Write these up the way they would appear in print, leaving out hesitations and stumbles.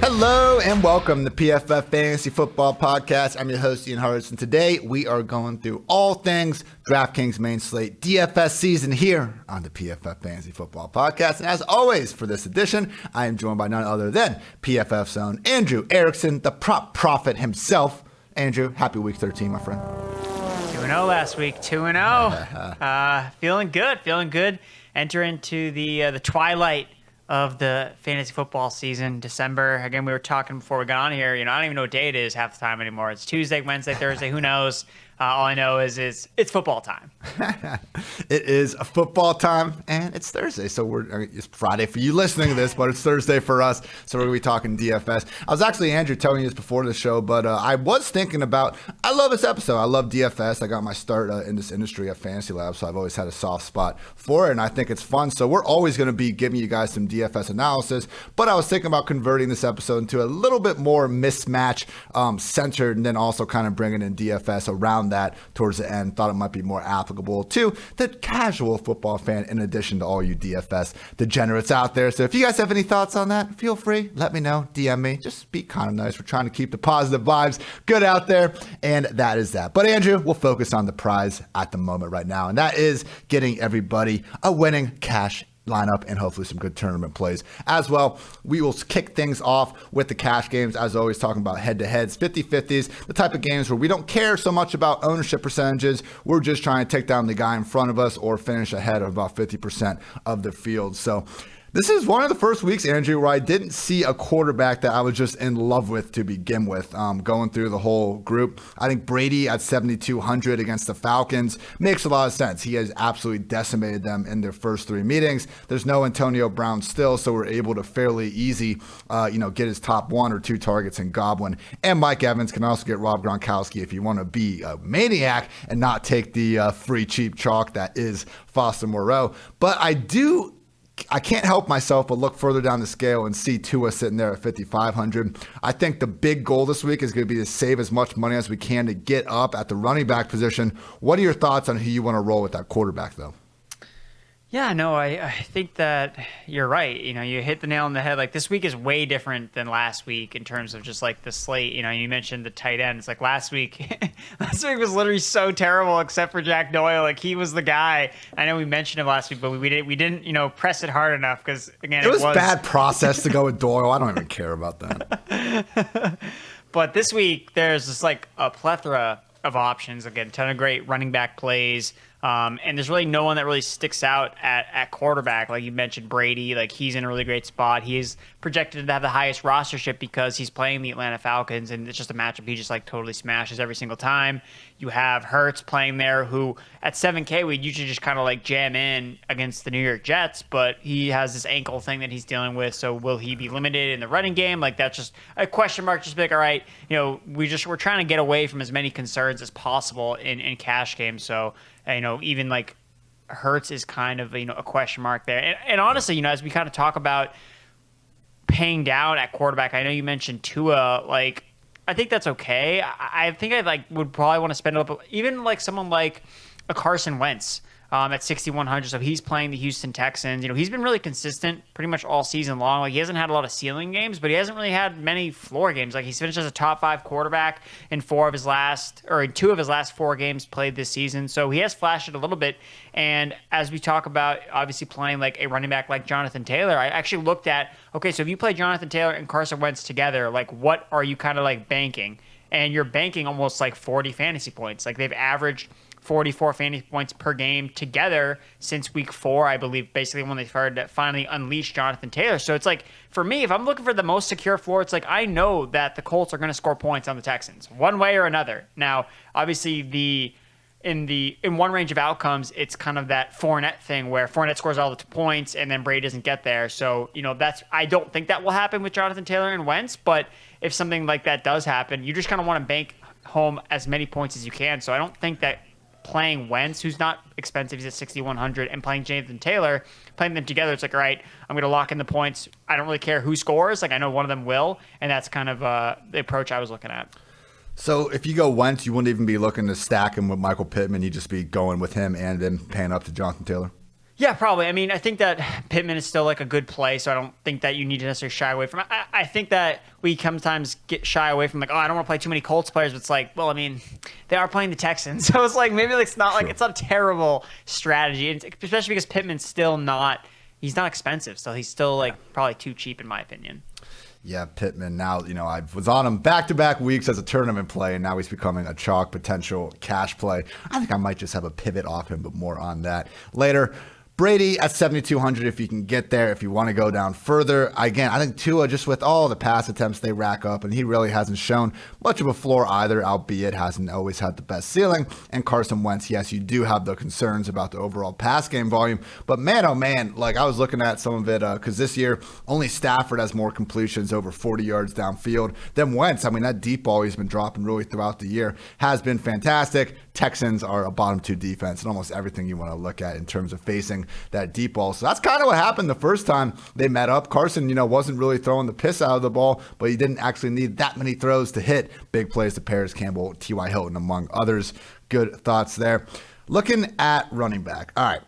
Hello and welcome to PFF Fantasy Football Podcast. I'm your host, Ian Hartitz, and today we are going through all things DraftKings main slate DFS season here on the PFF Fantasy Football Podcast. And as always, for this edition, I am joined by none other than PFF's own Andrew Erickson, the prop prophet himself. Andrew, happy week 13, my friend. 2-0 last week, 2-0. Feeling good. Enter into the twilight of the fantasy football season, December. Again, we were talking before we got on here. I don't even know what day it is half the time anymore. It's Tuesday, Wednesday, Thursday. Who knows? All I know is it's football time. It is a football time, and it's Thursday. So it's Friday for you listening to this, but it's Thursday for us. So we're going to be talking DFS. I was actually, Andrew, telling you this before the show, but I was thinking about, I love this episode. I love DFS. I got my start in this industry at Fantasy Lab, so I've always had a soft spot for it, and I think it's fun. So we're always going to be giving you guys some DFS analysis, but I was thinking about converting this episode into a little bit more mismatch centered, and then also kind of bringing in DFS around that towards the end. Thought it might be more applicable to the casual football fan in addition to all you DFS degenerates out there. So if you guys have any thoughts on that, feel free, let me know, DM me, just be kind of nice. We're trying to keep the positive vibes good out there, and that is that. But Andrew, we'll focus on the prize at the moment right now, and that is getting everybody a winning cash lineup and hopefully some good tournament plays as well. We will kick things off with the cash games, as always, talking about head-to-heads, 50-50s, the type of games where we don't care so much about ownership percentages. We're just trying to take down the guy in front of us or finish ahead of about 50% of the field. So this is one of the first weeks, Andrew, where I didn't see a quarterback that I was just in love with to begin with. Going through the whole group, I think Brady at 7,200 against the Falcons makes a lot of sense. He has absolutely decimated them in their first three meetings. There's no Antonio Brown still, so we're able to fairly easy, get his top one or two targets in Godwin. And Mike Evans can also get Rob Gronkowski if you want to be a maniac and not take the free cheap chalk that is Foster Moreau. But I can't help myself but look further down the scale and see Tua sitting there at 5,500. I think the big goal this week is going to be to save as much money as we can to get up at the running back position. What are your thoughts on who you want to roll with that quarterback, though? Yeah, no, I think that you're right. You hit the nail on the head. Like, this week is way different than last week in terms of just like the slate. You mentioned the tight end. It's like last week was literally so terrible except for Jack Doyle. Like, he was the guy. I know we mentioned him last week, but we didn't press it hard enough because, again, it was bad process to go with Doyle. I don't even care about that. But this week there's just like a plethora of options. Again, a ton of great running back plays. And there's really no one that really sticks out at quarterback. Like you mentioned, Brady, like he's in a really great spot. He is projected to have the highest rostership because he's playing the Atlanta Falcons, and it's just a matchup he just like totally smashes every single time. You have Hurts playing there, who at 7K we'd usually just kind of like jam in against the New York Jets, but he has this ankle thing that he's dealing with. So will he be limited in the running game? Like, that's just a question mark. Just be like, all right, we're trying to get away from as many concerns as possible in cash games. So even like Hurts is kind of a question mark there. And honestly, as we kind of talk about paying down at quarterback, I know you mentioned Tua. Like, I think that's okay. I think I would probably want to spend a little bit, even like someone like a Carson Wentz at 6,100. So he's playing the Houston Texans. He's been really consistent pretty much all season long. Like, he hasn't had a lot of ceiling games, but he hasn't really had many floor games. Like, he's finished as a top 5 quarterback in 2 of his last 4 games played this season. So he has flashed it a little bit. And as we talk about, obviously playing like a running back like Jonathan Taylor, I actually looked at, okay, so if you play Jonathan Taylor and Carson Wentz together, like, what are you kind of like banking? And you're banking almost like 40 fantasy points. Like, they've averaged 44 fantasy points per game together since week 4, I believe, basically when they started to finally unleash Jonathan Taylor. So it's like, for me, if I'm looking for the most secure floor, it's like, I know that the Colts are going to score points on the Texans one way or another. Now, obviously, in one range of outcomes, it's kind of that Fournette thing where Fournette scores all the points and then Brady doesn't get there. So, I don't think that will happen with Jonathan Taylor and Wentz, but if something like that does happen, you just kind of want to bank home as many points as you can. So I don't think that playing Wentz, who's not expensive, he's at 6,100, and playing Jonathan Taylor, playing them together, it's like, all right, I'm going to lock in the points. I don't really care who scores. Like, I know one of them will, and that's kind of the approach I was looking at. So if you go Wentz, you wouldn't even be looking to stack him with Michael Pittman. You'd just be going with him and then paying up to Jonathan Taylor. Yeah, probably. I mean, I think that Pittman is still like a good play, so I don't think that you need to necessarily shy away from it. I think that we sometimes get shy away from like, oh, I don't want to play too many Colts players, but it's like, well, I mean, they are playing the Texans, so it's like maybe like it's not like it's not a terrible strategy, and especially because Pittman's still not, he's not expensive, so he's still like probably too cheap in my opinion. Yeah, Pittman. Now, I was on him back-to-back weeks as a tournament play, and now he's becoming a chalk potential cash play. I think I might just have a pivot off him, but more on that later. Brady at 7,200 if you can get there, if you want to go down further. Again, I think Tua, just with all the pass attempts they rack up, and he really hasn't shown much of a floor either, albeit hasn't always had the best ceiling. And Carson Wentz, yes, you do have the concerns about the overall pass game volume. But man, oh man, like I was looking at some of it because this year, only Stafford has more completions over 40 yards downfield than Wentz. I mean, that deep ball he's been dropping really throughout the year has been fantastic. Texans are a bottom 2 defense and almost everything you want to look at in terms of facing that deep ball. So that's kind of what happened the first time they met up. Carson, wasn't really throwing the piss out of the ball, but he didn't actually need that many throws to hit big plays to Paris Campbell, T.Y. Hilton, among others. Good thoughts there. Looking at running back. All right.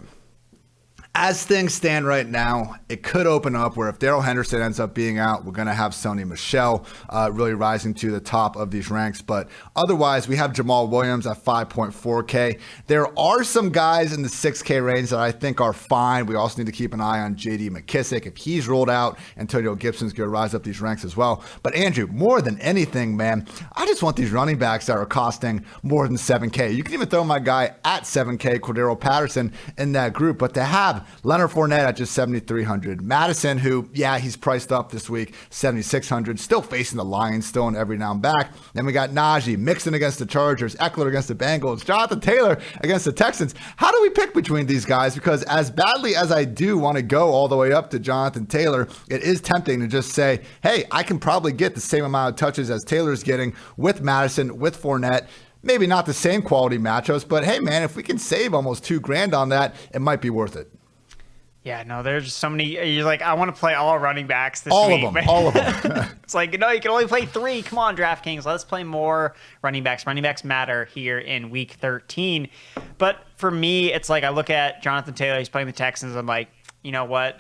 As things stand right now, it could open up where if Darrell Henderson ends up being out, we're going to have Sony Michel really rising to the top of these ranks. But otherwise, we have Jamal Williams at 5.4K. There are some guys in the 6K range that I think are fine. We also need to keep an eye on J.D. McKissick. If he's ruled out, Antonio Gibson's going to rise up these ranks as well. But Andrew, more than anything, man, I just want these running backs that are costing more than 7K. You can even throw my guy at 7K, Cordero Patterson, in that group. But to have Leonard Fournette at just 7,300. Madison, who, yeah, he's priced up this week, 7,600. Still facing the Lions, still in every down back. Then we got Najee, Mixon against the Chargers, Eckler against the Bengals, Jonathan Taylor against the Texans. How do we pick between these guys? Because as badly as I do want to go all the way up to Jonathan Taylor, it is tempting to just say, hey, I can probably get the same amount of touches as Taylor's getting with Madison, with Fournette. Maybe not the same quality matchups, but hey, man, if we can save almost $2,000 on that, it might be worth it. Yeah, no, there's so many. You're like, I want to play all running backs this all week. All of them. It's like, no, you can only play 3. Come on, DraftKings. Let's play more running backs. Running backs matter here in week 13. But for me, it's like I look at Jonathan Taylor. He's playing the Texans. I'm like, you know what?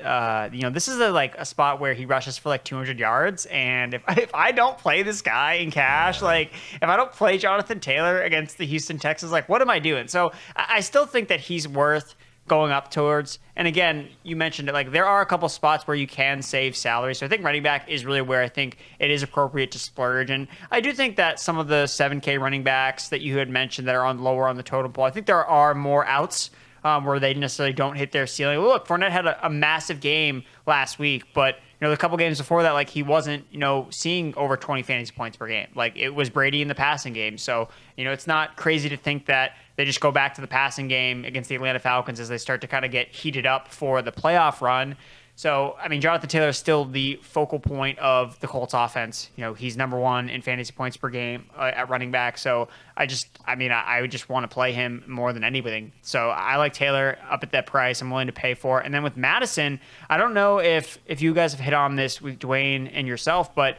This is a spot where he rushes for like 200 yards. And if I don't play this guy in cash, like if I don't play Jonathan Taylor against the Houston Texans, like what am I doing? So I still think that he's worth going up towards. And again, you mentioned it, like there are a couple spots where you can save salary. So I think running back is really where I think it is appropriate to splurge. And I do think that some of the 7K running backs that you had mentioned that are lower on the totem pole, I think there are more outs where they necessarily don't hit their ceiling. Look, Fournette had a massive game last week, but the couple games before that, like he wasn't, seeing over 20 fantasy points per game. Like it was Brady in the passing game. So, it's not crazy to think that they just go back to the passing game against the Atlanta Falcons as they start to kind of get heated up for the playoff run. So, I mean, Jonathan Taylor is still the focal point of the Colts offense. He's number 1 in fantasy points per game at running back. So I would just want to play him more than anything. So I like Taylor up at that price. I'm willing to pay for it. And then with Madison, I don't know if you guys have hit on this with Dwayne and yourself, but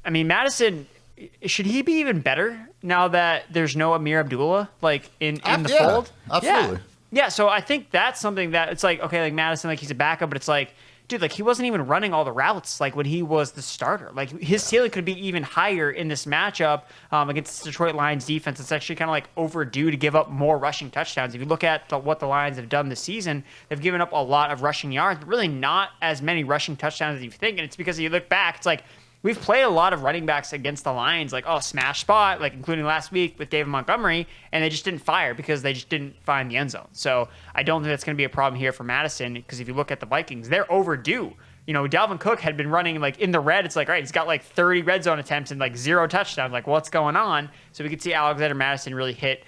I mean, Madison, should he be even better now that there's no Amir Abdullah in the fold? Absolutely. Yeah, so I think that's something that it's like, okay, like Madison, like he's a backup, but it's like, dude, like he wasn't even running all the routes like when he was the starter. Like his ceiling could be even higher in this matchup against the Detroit Lions defense. It's actually kind of like overdue to give up more rushing touchdowns. If you look at what the Lions have done this season, they've given up a lot of rushing yards, but really not as many rushing touchdowns as you think. And it's because if you look back, it's like, we've played a lot of running backs against the Lions, like, smash spot, like including last week with David Montgomery, and they just didn't fire because they just didn't find the end zone. So I don't think that's going to be a problem here for Madison because if you look at the Vikings, they're overdue. Dalvin Cook had been running like in the red. It's like, all right, he's got like 30 red zone attempts and like 0 touchdowns. Like, what's going on? So we could see Alexander Madison really hit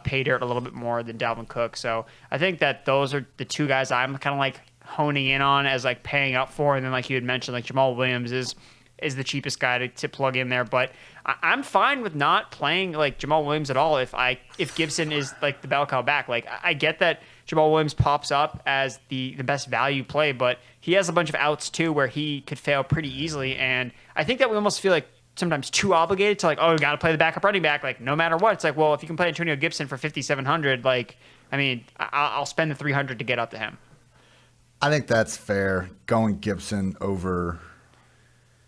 pay dirt a little bit more than Dalvin Cook. So I think that those are the 2 guys I'm kind of like honing in on as like paying up for. And then like you had mentioned, like Jamal Williams is the cheapest guy to plug in there. But I'm fine with not playing like Jamal Williams at all if Gibson is like the bell cow back. Like I get that Jamal Williams pops up as the best value play, but he has a bunch of outs too where he could fail pretty easily. And I think that we almost feel like sometimes too obligated to like, we got to play the backup running back like no matter what. It's like, well, if you can play Antonio Gibson for 5,700, like I mean, I'll spend the 300 to get up to him. I think that's fair. Going Gibson over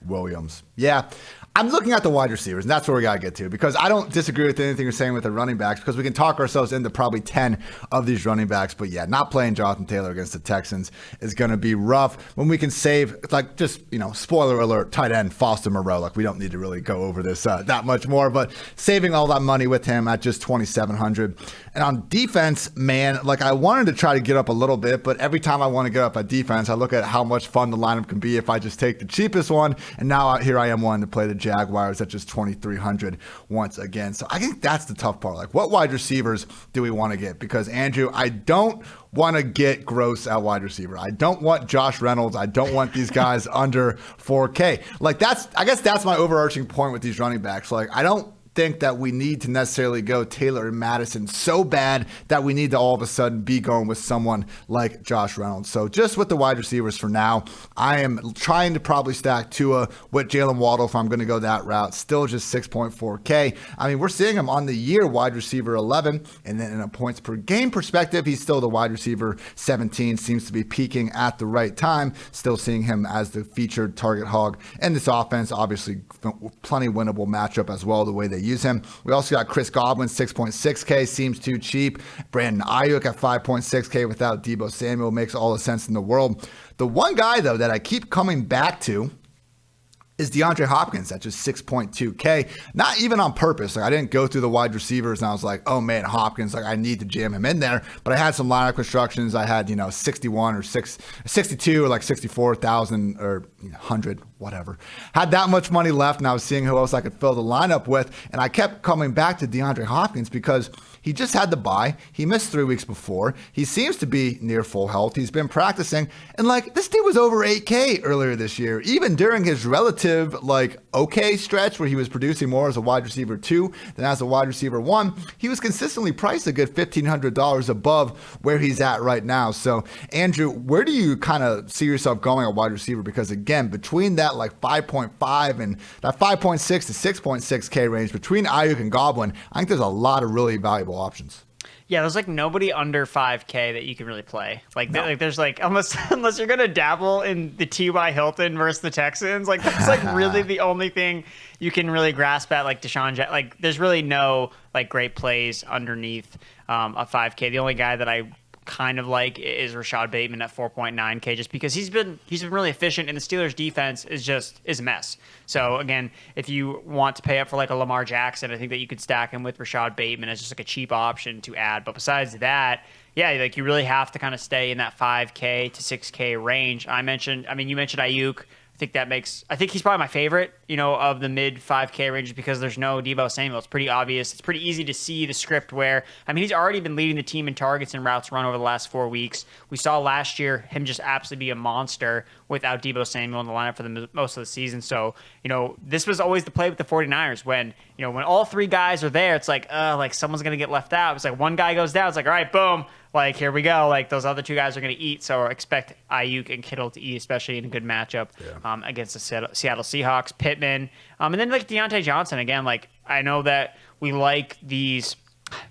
Williams. Yeah. I'm looking at the wide receivers, and that's where we got to get to, because I don't disagree with anything you're saying with the running backs, because we can talk ourselves into probably 10 of these running backs. But yeah, not playing Jonathan Taylor against the Texans is going to be rough when we can save, like, just, spoiler alert, tight end Foster Moreau. Like, we don't need to really go over this that much more, but saving all that money with him at just $2,700. And on defense, man, like, I wanted to try to get up a little bit, but every time I want to get up at defense, I look at how much fun the lineup can be if I just take the cheapest one. And now here I am wanting to play the Jaguars at just $2,300 once again. So I think that's the tough part. Like, what wide receivers do we want to get? Because, Andrew, I don't want to get gross at wide receiver. I don't want Josh Reynolds. I don't want these guys under 4K. Like, I guess that's my overarching point with these running backs. Like, I don't think that we need to necessarily go Taylor and Madison so bad that we need to all of a sudden be going with someone like Josh Reynolds. So just with the wide receivers for now, I am trying to probably stack Tua with Jalen Waddle if I'm going to go that route. Still just 6.4K. I mean, we're seeing him on the year wide receiver 11, and then in a points per game perspective, he's still the wide receiver 17. Seems to be peaking at the right time. Still seeing him as the featured target hog in this offense. Obviously, plenty winnable matchup as well, the way they use him. We also got Chris Godwin, 6.6K, seems too cheap. Brandon Ayuk at 5.6K without Deebo Samuel makes all the sense in the world. The one guy, though, that I keep coming back to is DeAndre Hopkins at just 6.2K. Not even on purpose. Like, I didn't go through the wide receivers and I was like, oh man, Hopkins, like, I need to jam him in there. But I had some lineup constructions. I had, 61 or 62 or like 64,000 or 100, whatever. Had that much money left, and I was seeing who else I could fill the lineup with. And I kept coming back to DeAndre Hopkins because he just had the bye. He missed 3 weeks before. He seems to be near full health. He's been practicing. And like, this dude was over 8K earlier this year, even during his relative okay stretch where he was producing more as a wide receiver 2 than as a wide receiver 1. He was consistently priced a good $1,500 above where he's at right now. So, Andrew, where do you kind of see yourself going at wide receiver? Because again, between that like 5.5 and that 5.6 to 6.6K range between Ayuk and Godwin, I think there's a lot of really valuable options. Yeah, there's like nobody under 5K that you can really play. Like, no. There's like unless you're gonna dabble in the T.Y. Hilton versus the Texans, like that's like really the only thing you can really grasp at. Like Deshaun, like there's really no like great plays underneath a 5K. The only guy that I kind of like is Rashad Bateman at 4.9K, just because he's been really efficient, and the Steelers defense is a mess. So again, if you want to pay up for like a Lamar Jackson, I think that you could stack him with Rashad Bateman as just like a cheap option to add. But besides that, yeah, like you really have to kind of stay in that 5K to 6K range. You mentioned Ayuk. I think he's probably my favorite, of the mid 5K range, because there's no Deebo Samuel. It's pretty obvious. It's pretty easy to see the script where, he's already been leading the team in targets and routes run over the last 4 weeks. We saw last year him just absolutely be a monster without Deebo Samuel in the lineup for the most of the season. So, this was always the play with the 49ers when all 3 guys are there, it's like someone's going to get left out. It's like one guy goes down. It's like, all right, boom. Like, here we go. Like, those other 2 guys are going to eat, so expect Ayuk and Kittle to eat, especially in a good matchup against the Seattle Seahawks. Pittman. And then, like, Deontay Johnson. Again, like, I know that we like these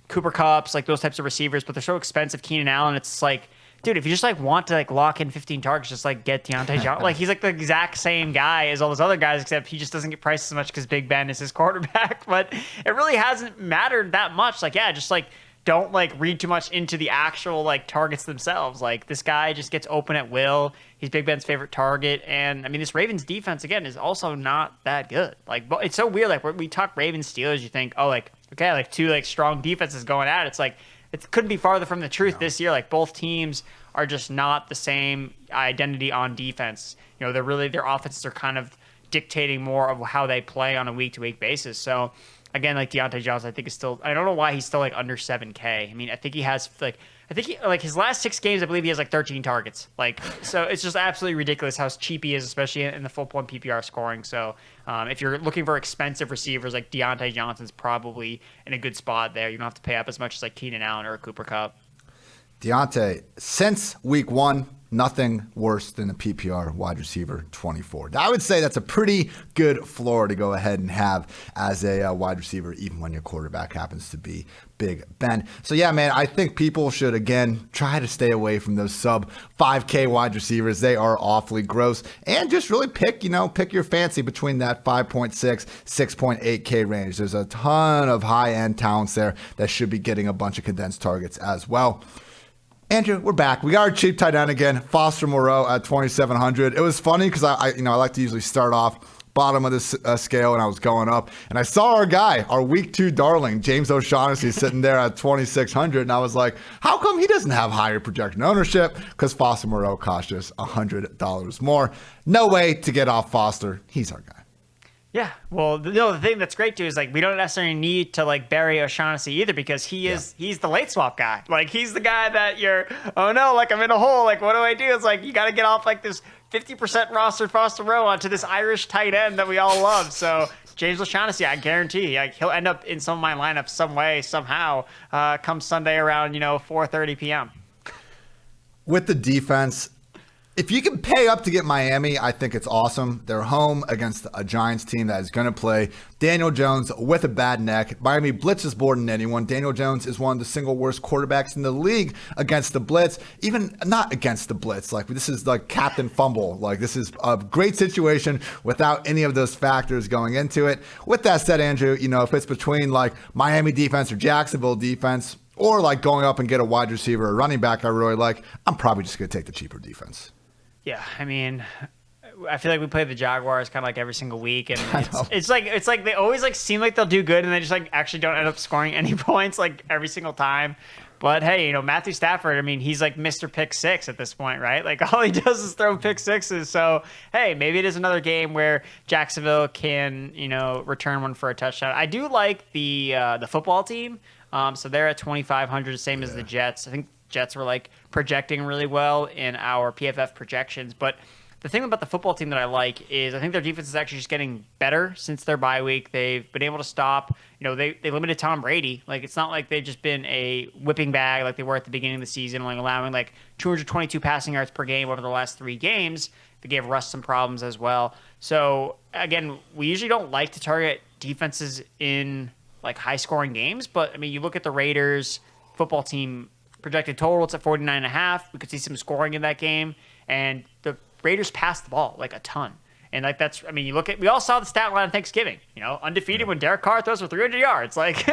Cooper Kupps, like, those types of receivers, but they're so expensive. Keenan Allen, it's like, dude, if you just, like, want to, like, lock in 15 targets, just, like, get Deontay Johnson. Like, he's, like, the exact same guy as all those other guys, except he just doesn't get priced as much because Big Ben is his quarterback. But it really hasn't mattered that much. Like, yeah, just, like, don't like read too much into the actual like targets themselves. Like, this guy just gets open at will. He's Big Ben's favorite target. And this Ravens defense again is also not that good. Like, it's so weird. Like, when we talk Ravens Steelers, you think, oh, like, okay, like 2 like strong defenses going at it. It's like, it couldn't be farther from the truth this year. Like, both teams are just not the same identity on defense. Their offenses are kind of dictating more of how they play on a week to week basis. So, again, like Deontay Johnson, I think is still. I don't know why he's still like under 7K. I think he has his last 6 games. I believe he has like 13 targets. Like, so it's just absolutely ridiculous how cheap he is, especially in the full point PPR scoring. So if you're looking for expensive receivers, like Deontay Johnson's probably in a good spot there. You don't have to pay up as much as like Keenan Allen or Cooper Kupp. Deontay, since week 1, nothing worse than a PPR wide receiver 24. I would say that's a pretty good floor to go ahead and have as a wide receiver, even when your quarterback happens to be Big Ben. So yeah, man, I think people should, again, try to stay away from those sub 5K wide receivers. They are awfully gross. And just really pick your fancy between that 5.6, 6.8K range. There's a ton of high-end talents there that should be getting a bunch of condensed targets as well. Andrew, we're back. We got our cheap tight end again, Foster Moreau at 2,700. It was funny because I like to usually start off bottom of this scale, and I was going up, and I saw our guy, our week 2 darling, James O'Shaughnessy, sitting there at 2,600, and I was like, how come he doesn't have higher projection ownership? Because Foster Moreau cost us $100 more. No way to get off Foster. He's our guy. Yeah, well, the thing that's great too is like we don't necessarily need to like bury O'Shaughnessy either because he's the late swap guy. Like he's the guy that you're, oh no, like I'm in a hole. Like what do I do? It's like you got to get off like this 50% roster Foster Row onto this Irish tight end that we all love. So James O'Shaughnessy, I guarantee, like he'll end up in some of my lineups some way somehow come Sunday around 4:30 p.m. With the defense, if you can pay up to get Miami, I think it's awesome. They're home against a Giants team that is going to play Daniel Jones with a bad neck. Miami blitzes more than anyone. Daniel Jones is one of the single worst quarterbacks in the league against the blitz, even not against the blitz. Like this is like captain fumble. Like this is a great situation without any of those factors going into it. With that said, Andrew, if it's between like Miami defense or Jacksonville defense, or like going up and get a wide receiver or running back I really like, I'm probably just going to take the cheaper defense. Yeah, I mean, I feel like we play the Jaguars kind of like every single week, and it's like they always like seem like they'll do good, and they just like actually don't end up scoring any points like every single time. But hey, Matthew Stafford, I mean, he's like Mr. Pick Six at this point, right? Like all he does is throw pick sixes. So hey, maybe it is another game where Jacksonville can return one for a touchdown. I do like the football team. So they're at 2,500, same as the Jets. I think Jets were like projecting really well in our PFF projections. But the thing about the football team that I like is I think their defense is actually just getting better since their bye week. They've been able to stop, they limited Tom Brady. Like it's not like they've just been a whipping bag like they were at the beginning of the season, like allowing like 222 passing yards per game over the last 3 games. They gave Russ some problems as well. So again, we usually don't like to target defenses in like high scoring games, but I mean, you look at the Raiders football team projected total, it's at 49.5. We could see some scoring in that game, and the Raiders passed the ball like a ton. And like that's, I mean, we all saw the stat line on Thanksgiving, undefeated when Derek Carr throws for 300 yards. Like,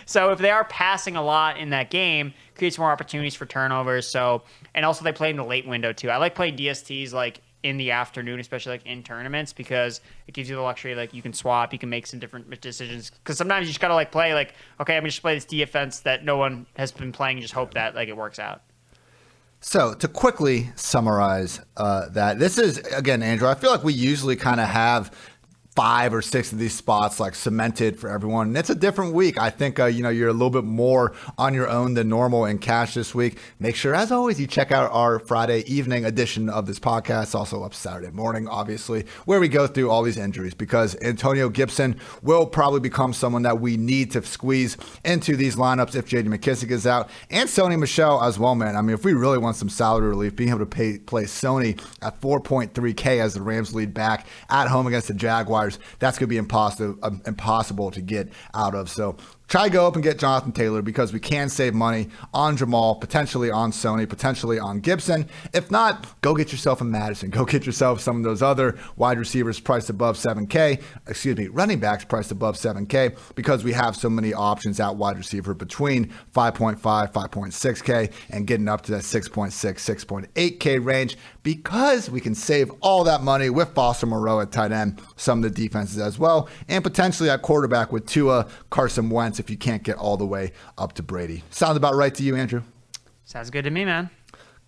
so if they are passing a lot in that game, creates more opportunities for turnovers. So, and also they play in the late window too. I like playing DSTs like in the afternoon, especially like in tournaments, because it gives you the luxury, like you can swap, you can make some different decisions. Because sometimes you just gotta like play like, okay, I'm just play this defense that no one has been playing, and just hope that like it works out. So to quickly summarize that, this is, again, Andrew, I feel like we usually kind of have 5 or 6 of these spots like cemented for everyone. And it's a different week. I think, you're a little bit more on your own than normal in cash this week. Make sure, as always, you check out our Friday evening edition of this podcast, also up Saturday morning, obviously, where we go through all these injuries, because Antonio Gibson will probably become someone that we need to squeeze into these lineups if J.D. McKissic is out, and Sony Michel as well, man. I mean, if we really want some salary relief, being able to play Sony at 4.3K as the Rams lead back at home against the Jaguars, that's going to be impossible to get out of. So try to go up and get Jonathan Taylor, because we can save money on Jamal, potentially on Sony, potentially on Gibson. If not, go get yourself a Madison. Go get yourself some of those other wide receivers priced above 7K. Running backs priced above 7K, because we have so many options at wide receiver between 5.5, 5.6K and getting up to that 6.6, 6.8K range, because we can save all that money with Foster Moreau at tight end, some of the defenses as well, and potentially at quarterback with Tua, Carson Wentz, if you can't get all the way up to Brady. Sounds about right to you, Andrew? Sounds good to me, man.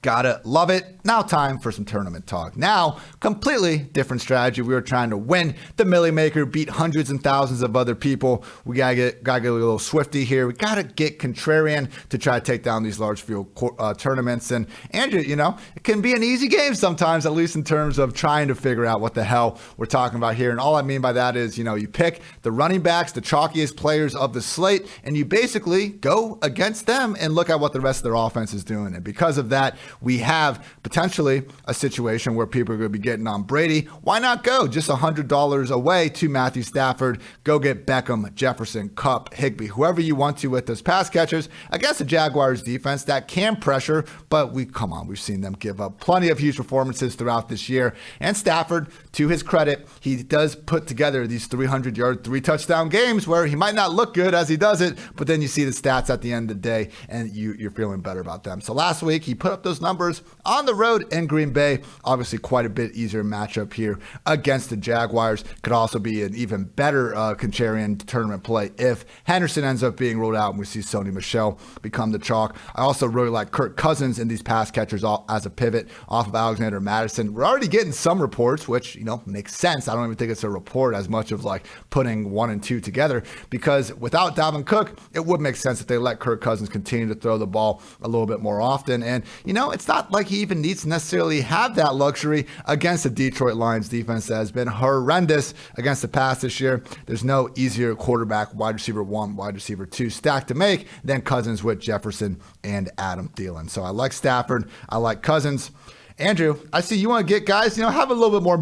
Gotta love it. Now time for some tournament talk. Now, completely different strategy. We were trying to win the Millie Maker, beat hundreds and thousands of other people. We gotta get a little swifty here. We gotta get contrarian to try to take down these large field tournaments. And Andrew, it can be an easy game sometimes, at least in terms of trying to figure out what the hell we're talking about here. And all I mean by that is, you pick the running backs, the chalkiest players of the slate, and you basically go against them and look at what the rest of their offense is doing. And because of that, we have potentially a situation where people are going to be getting on Brady. Why not go just $100 away to Matthew Stafford? Go get Beckham, Jefferson, Kupp, Higbee, whoever you want to with those pass catchers against the Jaguars defense that can pressure, but we've seen them give up plenty of huge performances throughout this year. And Stafford, to his credit, he does put together these 300-yard, 3-touchdown games where he might not look good as he does it, but then you see the stats at the end of the day and you're feeling better about them. So last week he put up those numbers on the road in Green Bay. Obviously quite a bit easier matchup here against the Jaguars. Could also be an even better contrarian tournament play if Henderson ends up being ruled out and we see Sony Michel become the chalk. I also really like Kirk Cousins in these pass catchers as a pivot off of Alexander Mattison. We're already getting some reports, which, makes sense. I don't even think it's a report as much of like putting 1 and 2 together, because without Dalvin Cook, it would make sense if they let Kirk Cousins continue to throw the ball a little bit more often. And, it's not like he even needs to necessarily have that luxury against the Detroit Lions defense that has been horrendous against the pass this year. There's no easier quarterback, wide receiver 1, wide receiver 2 stack to make than Cousins with Jefferson and Adam Thielen. So I like Stafford. I like Cousins. Andrew, I see you want to get guys, have a little bit more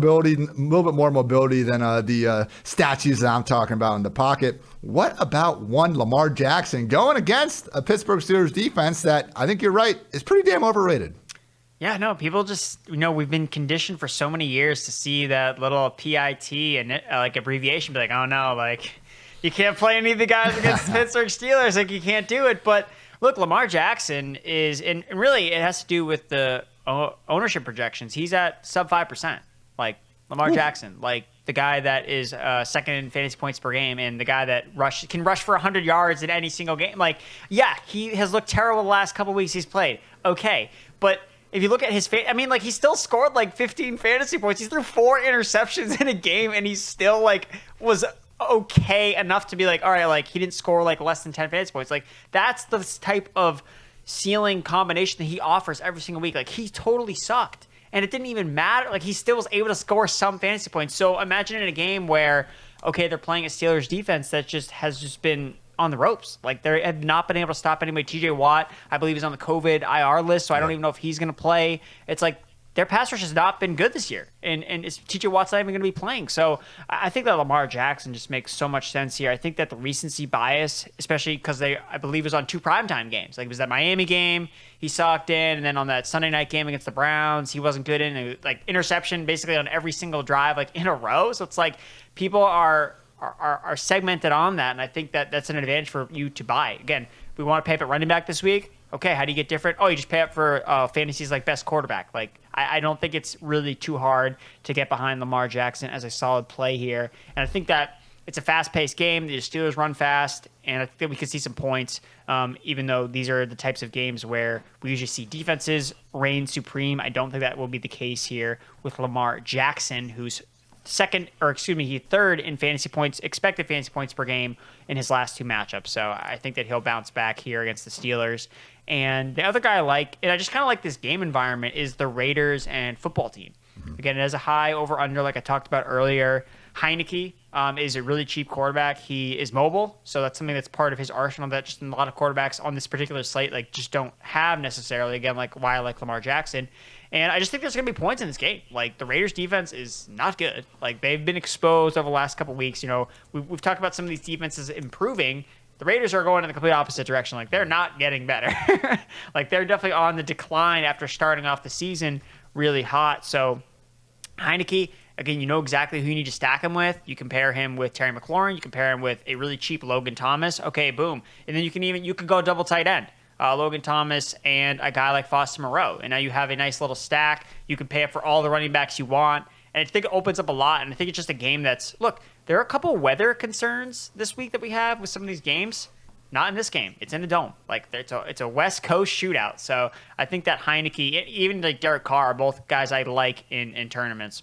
mobility than the statues that I'm talking about in the pocket. What about one Lamar Jackson going against a Pittsburgh Steelers defense that I think you're right is pretty damn overrated? Yeah, no, people just, we've been conditioned for so many years to see that little PIT and like abbreviation, be like, oh no, like you can't play any of the guys against the Pittsburgh Steelers, like you can't do it. But look, Lamar Jackson is, and really it has to do with the ownership projections. He's at sub 5%. Like Lamar Jackson, like the guy that is second in fantasy points per game and the guy that can rush for 100 yards in any single game. Like, yeah, he has looked terrible the last couple weeks he's played. Okay, but if you look at his he still scored like 15 fantasy points. He threw 4 interceptions in a game and he still like was okay enough to be like, all right, like he didn't score like less than 10 fantasy points. Like that's the type of ceiling combination that he offers every single week. Like he totally sucked and it didn't even matter. Like he still was able to score some fantasy points. So imagine in a game where, okay, they're playing a Steelers defense that has been on the ropes. Like they have not been able to stop anybody. TJ Watt, I believe, is on the COVID IR list. So I don't even know if he's going to play. It's like their pass rush has not been good this year. And TJ Watt's not even going to be playing. So I think that Lamar Jackson just makes so much sense here. I think that the recency bias, especially because I believe, was on 2 primetime games. Like it was that Miami game, he sucked in, and then on that Sunday night game against the Browns, he wasn't good in. And like interception basically on every single drive, like in a row. So it's like people are segmented on that, and I think that that's an advantage for you to buy. Again, we want to pay up at running back this week. Okay, how do you get different? Oh, you just pay up for fantasies like best quarterback. Like I don't think it's really too hard to get behind Lamar Jackson as a solid play here. And I think that it's a fast-paced game. The Steelers run fast, and I think we could see some points, even though these are the types of games where we usually see defenses reign supreme. I don't think that will be the case here with Lamar Jackson, who's third in fantasy points, expected fantasy points per game in his last 2 matchups. So I think that he'll bounce back here against the Steelers. And the other guy I like, and I just kind of like this game environment, is the Raiders and football team. Again, it has a high over-under like I talked about earlier. Heineke is a really cheap quarterback. He is mobile, so that's something that's part of his arsenal that just a lot of quarterbacks on this particular slate like just don't have necessarily. Again, like why I like Lamar Jackson. And I just think there's going to be points in this game. Like the Raiders defense is not good. Like they've been exposed over the last couple of weeks. We've talked about some of these defenses improving. The Raiders are going in the complete opposite direction. Like they're not getting better. Like they're definitely on the decline after starting off the season really hot. So Heineke, again, you know exactly who you need to stack him with. You compare him with Terry McLaurin. You compare him with a really cheap Logan Thomas. Okay, boom. And then you could go double tight end. Logan Thomas and a guy like Foster Moreau. And now you have a nice little stack. You can pay up for all the running backs you want. And I think it opens up a lot. And I think it's just a game look, there are a couple weather concerns this week that we have with some of these games. Not in this game. It's in the Dome. Like it's a West Coast shootout. So I think that Heineke, even like Derek Carr, are both guys I like in tournaments.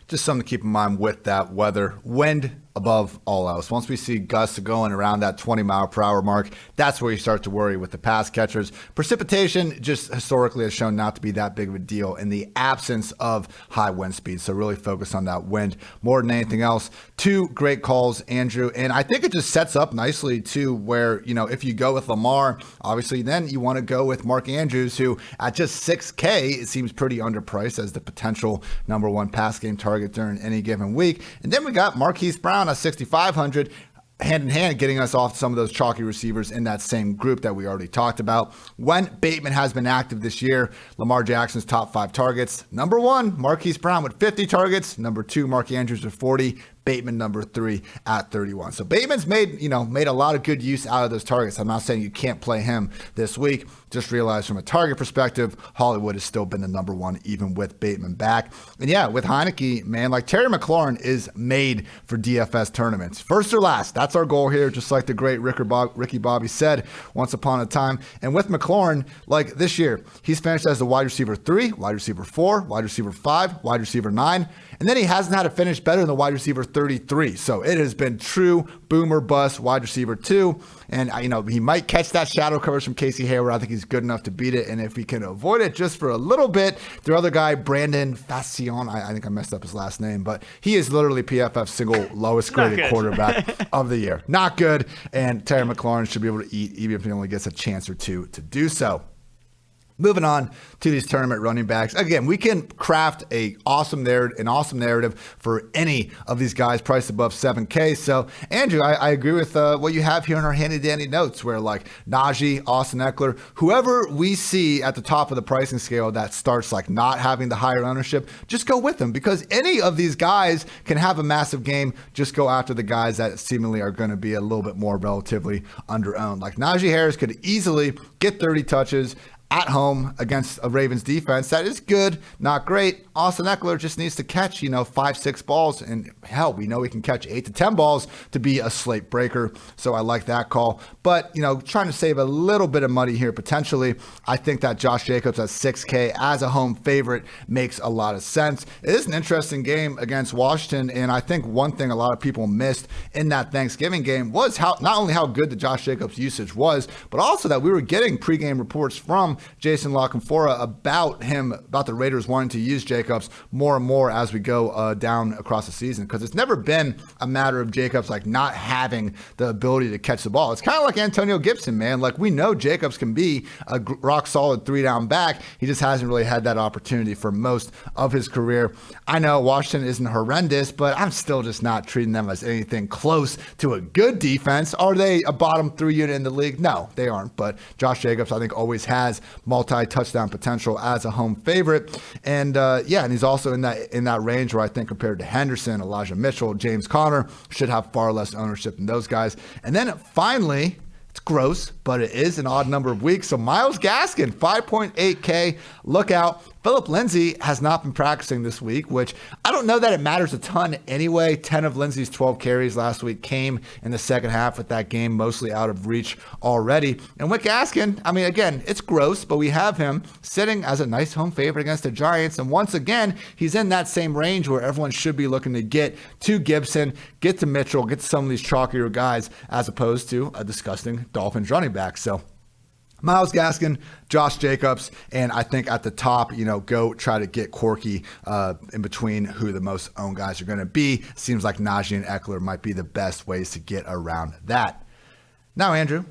Just something to keep in mind with that weather. Wind above all else. Once we see gusts going around that 20-mile-per-hour mark, that's where you start to worry with the pass catchers. Precipitation just historically has shown not to be that big of a deal in the absence of high wind speed. So really focus on that wind more than anything else. Two great calls, Andrew. And I think it just sets up nicely too, where, if you go with Lamar, obviously then you want to go with Mark Andrews, who at just $6K, it seems pretty underpriced as the potential number one pass game target during any given week. And then we got Marquise Brown at 6,500, hand in hand, getting us off some of those chalky receivers in that same group that we already talked about. When Bateman has been active this year, Lamar Jackson's top 5 targets. Number 1, Marquise Brown with 50 targets. Number 2, Mark Andrews with 40. Bateman number 3 at 31. So Bateman's made a lot of good use out of those targets. I'm not saying you can't play him this week. Just realize from a target perspective, Hollywood has still been the number 1 even with Bateman back. And yeah, with Heineke, man, like Terry McLaurin is made for DFS tournaments. First or last, that's our goal here, just like the great Ricky Bobby said once upon a time. And with McLaurin, like this year, he's finished as the wide receiver 3, wide receiver 4, wide receiver 5, wide receiver 9, and then he hasn't had a finish better than the wide receiver 33. So it has been true boomer bust wide receiver 2. And, he might catch that shadow coverage from Casey Hayward. I think he's good enough to beat it. And if he can avoid it just for a little bit, their other guy, Brandon Fascion, I think I messed up his last name, but he is literally PFF's single lowest graded quarterback of the year. Not good. And Terry McLaurin should be able to eat, even if he only gets a chance or two to do so. Moving on to these tournament running backs. Again, we can craft an awesome narrative for any of these guys priced above 7K. So, Andrew, I agree with what you have here in our handy-dandy notes, where like Najee, Austin Eckler, whoever we see at the top of the pricing scale that starts like not having the higher ownership, just go with them, because any of these guys can have a massive game. Just go after the guys that seemingly are going to be a little bit more relatively under-owned. Like Najee Harris could easily get 30 touches at home against a Ravens defense that is good, not great. Austin Eckler just needs to catch, 5-6 balls. And hell, we know he can catch 8 to 10 balls to be a slate breaker. So I like that call. But, trying to save a little bit of money here potentially, I think that Josh Jacobs at 6K as a home favorite makes a lot of sense. It is an interesting game against Washington. And I think one thing a lot of people missed in that Thanksgiving game was not only how good the Josh Jacobs usage was, but also that we were getting pregame reports from Jason La Canfora about the Raiders wanting to use Jacobs more and more as we go down across the season, because it's never been a matter of Jacobs like not having the ability to catch the ball. It's kind of like Antonio Gibson, man. Like we know Jacobs can be a rock solid 3-down back. He just hasn't really had that opportunity for most of his career. I know Washington isn't horrendous, but I'm still just not treating them as anything close to a good defense. Are they a bottom 3 unit in the league? No, they aren't. But Josh Jacobs, I think, always has multi-touchdown potential as a home favorite. And and he's also in that range where I think compared to Henderson, Elijah Mitchell, James Conner should have far less ownership than those guys. And then finally, it's gross, but it is an odd number of weeks. So Myles Gaskin, 5.8K. Look out. Philip Lindsay has not been practicing this week, which I don't know that it matters a ton anyway. 10 of Lindsay's 12 carries last week came in the second half, with that game mostly out of reach already. And with Gaskin, I mean, again, it's gross, but we have him sitting as a nice home favorite against the Giants. And once again, he's in that same range where everyone should be looking to get to Gibson, get to Mitchell, get to some of these chalkier guys, as opposed to a disgusting Dolphins running back. So Myles Gaskin, Josh Jacobs, and I think at the top, go try to get quirky in between who the most owned guys are going to be. Seems like Najee and Eckler might be the best ways to get around that. Now, Andrew,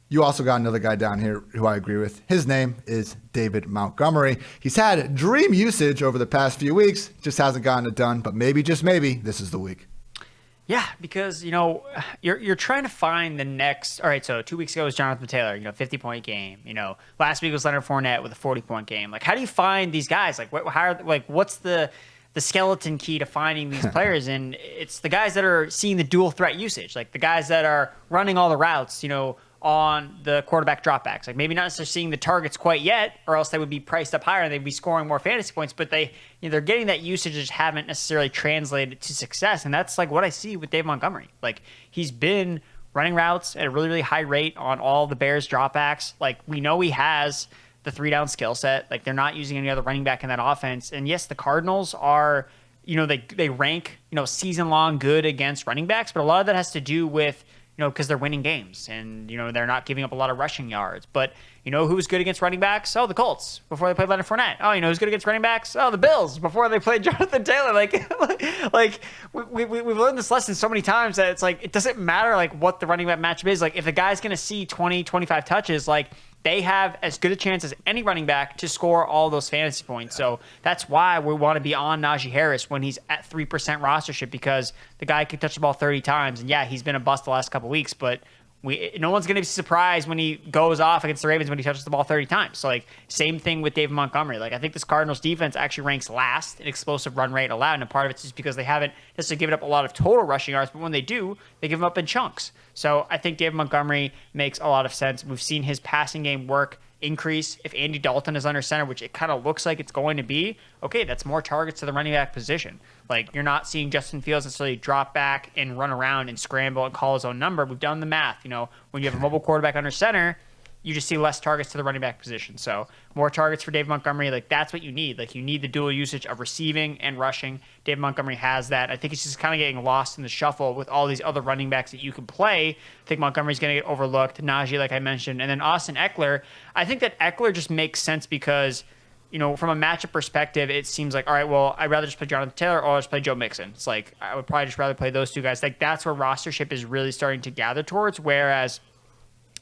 you also got another guy down here who I agree with. His name is David Montgomery. He's had dream usage over the past few weeks, just hasn't gotten it done, but maybe, just maybe, this is the week. Yeah, because, you're trying to find the next. All right, so 2 weeks ago was Jonathan Taylor, 50-point game. Last week was Leonard Fournette with a 40-point game. Like, how do you find these guys? Like, what's the skeleton key to finding these players? And it's the guys that are seeing the dual threat usage, like the guys that are running all the routes, on the quarterback dropbacks. Like maybe not necessarily seeing the targets quite yet, or else they would be priced up higher and they'd be scoring more fantasy points, but they're getting that usage, just haven't necessarily translated to success. And that's like what I see with Dave Montgomery. Like he's been running routes at a really, really high rate on all the Bears dropbacks. Like we know he has the 3-down skill set. Like they're not using any other running back in that offense. And yes, the Cardinals are, they rank, season long good against running backs, but a lot of that has to do with, because they're winning games and, they're not giving up a lot of rushing yards. But who's good against running backs? Oh, the Colts before they played Leonard Fournette. Oh, who's good against running backs? Oh, the Bills before they played Jonathan Taylor. We've learned this lesson so many times that it's like, it doesn't matter like what the running back matchup is. Like if the guy's going to see 20, 25 touches, like they have as good a chance as any running back to score all those fantasy points. So that's why we want to be on Najee Harris when he's at 3% rostership, because the guy can touch the ball 30 times. And yeah, he's been a bust the last couple of weeks, but no one's going to be surprised when he goes off against the Ravens when he touches the ball 30 times. So, like, same thing with David Montgomery. Like, I think this Cardinals defense actually ranks last in explosive run rate allowed, and part of it's just because they haven't necessarily given up a lot of total rushing yards, but when they do, they give them up in chunks. So I think David Montgomery makes a lot of sense. We've seen his passing game work increase. If Andy Dalton is under center, which it kind of looks like it's going to be, okay, that's more targets to the running back position. Like, you're not seeing Justin Fields necessarily drop back and run around and scramble and call his own number. We've done the math. When you have a mobile quarterback under center, you just see less targets to the running back position. So more targets for David Montgomery. Like, that's what you need. Like, you need the dual usage of receiving and rushing. David Montgomery has that. I think it's just kind of getting lost in the shuffle with all these other running backs that you can play. I think Montgomery's going to get overlooked. Najee, like I mentioned. And then Austin Eckler. I think that Eckler just makes sense because, from a matchup perspective, it seems like, all right, well, I'd rather just play Jonathan Taylor or just play Joe Mixon. It's like, I would probably just rather play those two guys. Like, that's where rostership is really starting to gather towards. Whereas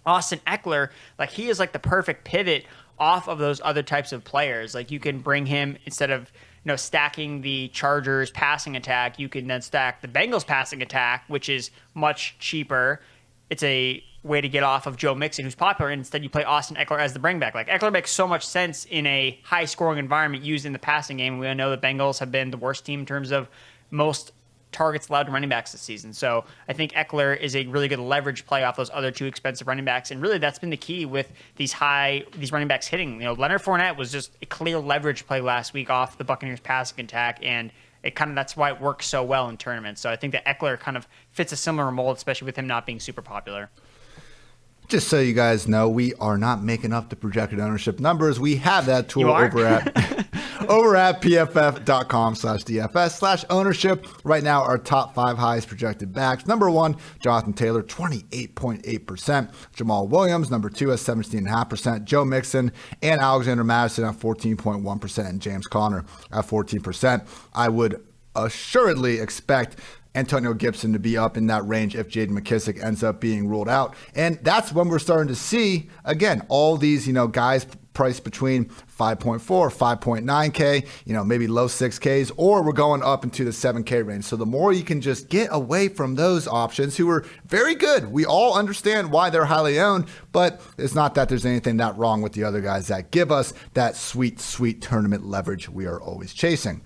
Austin Eckler, like, he is like the perfect pivot off of those other types of players. Like, you can bring him instead of, stacking the Chargers passing attack, you can then stack the Bengals passing attack, which is much cheaper. It's a way to get off of Joe Mixon, who's popular, and instead you play Austin Eckler as the bring back. Like, Eckler makes so much sense in a high-scoring environment used in the passing game. We know the Bengals have been the worst team in terms of most targets allowed to running backs this season. So I think Eckler is a really good leverage play off those other two expensive running backs. And really that's been the key with these running backs hitting. Leonard Fournette was just a clear leverage play last week off the Buccaneers passing attack, and that's why it works so well in tournaments. So I think that Eckler kind of fits a similar mold, especially with him not being super popular. Just so you guys know, we are not making up the projected ownership numbers. We have that tool over at pff.com/DFS/ownership. Right now, our top 5 highest projected backs. Number 1, Jonathan Taylor, 28.8%. Jamal Williams, number 2, at 17.5%. Joe Mixon and Alexander Mattison at 14.1%. And James Conner at 14%. I would assuredly expect Antonio Gibson to be up in that range if J.D. McKissic ends up being ruled out. And that's when we're starting to see, again, all these, guys priced between 5.4, 5.9K, maybe low 6Ks, or we're going up into the 7K range. So the more you can just get away from those options who are very good. We all understand why they're highly owned, but it's not that there's anything that wrong with the other guys that give us that sweet, sweet tournament leverage we are always chasing.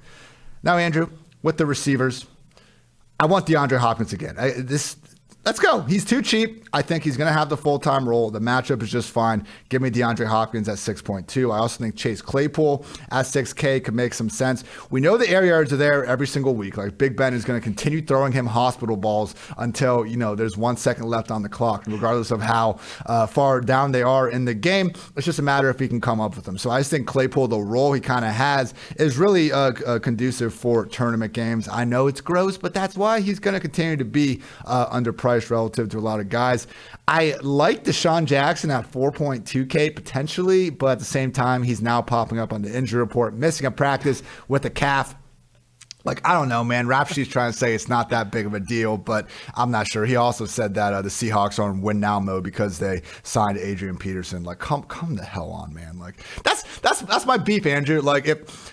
Now, Andrew, with the receivers, I want DeAndre Hopkins again. Let's go. He's too cheap. I think he's going to have the full-time role. The matchup is just fine. Give me DeAndre Hopkins at 6.2. I also think Chase Claypool at 6K could make some sense. We know the air yards are there every single week. Like, Big Ben is going to continue throwing him hospital balls until, there's 1 second left on the clock, regardless of how far down they are in the game. It's just a matter if he can come up with them. So I just think Claypool, the role he kind of has, is really conducive for tournament games. I know it's gross, but that's why he's going to continue to be underpriced relative to a lot of guys. I like Deshaun Jackson at 4.2K potentially, but at the same time, he's now popping up on the injury report, missing a practice with a calf. Like, I don't know, man. Rap Sheet's trying to say it's not that big of a deal, but I'm not sure. He also said that the Seahawks are in win now mode because they signed Adrian Peterson. Like, come the hell on, man. Like, that's my beef, Andrew. Like, if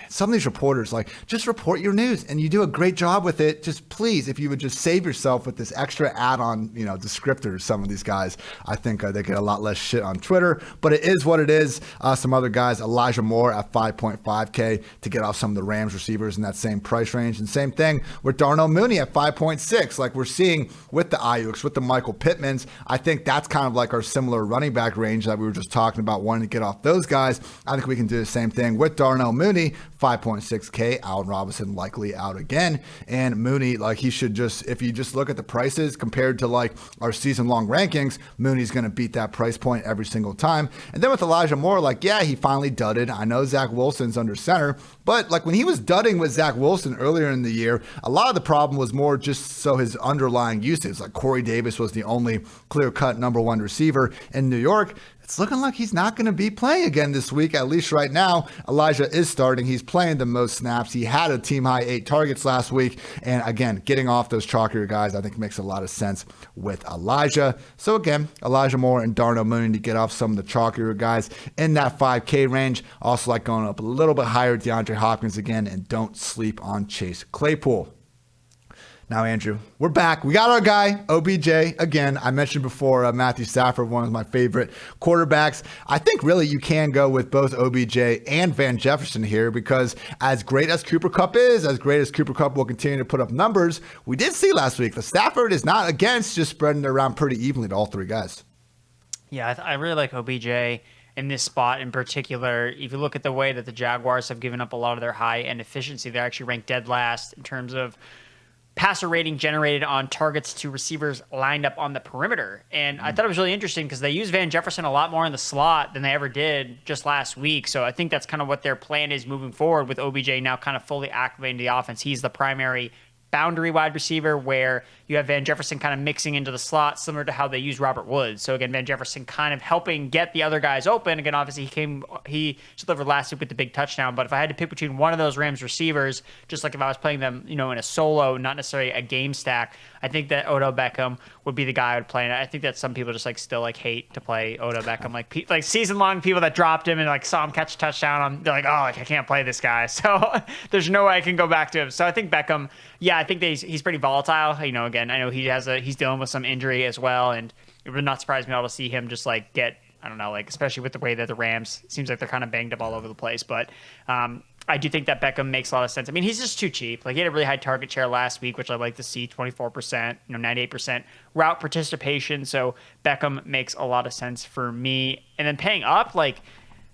some of these reporters, like, just report your news and you do a great job with it. Just please, if you would just save yourself with this extra add-on, descriptors, some of these guys, I think they get a lot less shit on Twitter, but it is what it is. Some other guys, Elijah Moore at 5.5K to get off some of the Rams receivers in that same price range. And same thing with Darnell Mooney at 5.6. Like we're seeing with the Ayuks, with the Michael Pittmans, I think that's kind of like our similar running back range that we were just talking about, wanting to get off those guys. I think we can do the same thing with Darnell Mooney, 5.6K. Allen Robinson likely out again. And Mooney, like, he should just, if you just look at the prices compared to like our season-long rankings, Mooney's going to beat that price point every single time. And then with Elijah Moore, like, yeah, he finally dudded. I know Zach Wilson's under center, but like when he was dudding with with Zach Wilson earlier in the year, a lot of the problem was more just so his underlying usage. Like Corey Davis was the only clear-cut number one receiver in New York. It's looking like he's not going to be playing again this week, at least right now. Elijah is starting. He's playing the most snaps. He had a team-high 8 targets last week. And again, getting off those chalkier guys, I think makes a lot of sense with Elijah. So again, Elijah Moore and Darnell Mooney to get off some of the chalkier guys in that 5K range. Also like going up a little bit higher, DeAndre Hopkins again, and don't sleep on Chase Claypool. Now, Andrew, we're back. We got our guy, OBJ. Again, I mentioned before, Matthew Stafford, one of my favorite quarterbacks. I think really you can go with both OBJ and Van Jefferson here because as great as Cooper Kupp is, as great as Cooper Kupp will continue to put up numbers, we did see last week that Stafford is not against just spreading it around pretty evenly to all three guys. Yeah, I really like OBJ in this spot in particular. If you look at the way that the Jaguars have given up a lot of their high-end efficiency, they're actually ranked dead last in terms of passer rating generated on targets to receivers lined up on the perimeter. And I thought it was really interesting because they use Van Jefferson a lot more in the slot than they ever did just last week. So I think that's kind of what their plan is moving forward with OBJ now kind of fully activating the offense. He's the primary boundary wide receiver where you have Van Jefferson kind of mixing into the slot, similar to how they use Robert Woods. So again, Van Jefferson kind of helping get the other guys open. Again, obviously he delivered last week with the big touchdown, but if I had to pick between one of those Rams receivers, just like if I was playing them, in a solo, not necessarily a game stack, I think that Odell Beckham would be the guy I would play. And I think that some people just still hate to play Odell Beckham, like season long people that dropped him and saw him catch a touchdown. They're like, oh, I can't play this guy. So there's no way I can go back to him. So I think Beckham, yeah, I think that he's pretty volatile. Again, I know he's dealing with some injury as well, and it would not surprise me at all to see him just get, I don't know, especially with the way that the Rams seems like they're kind of banged up all over the place. But I do think that Beckham makes a lot of sense. I mean, he's just too cheap. He had a really high target share last week, which I like to see, 24%, 98% route participation. So Beckham makes a lot of sense for me. And then paying up,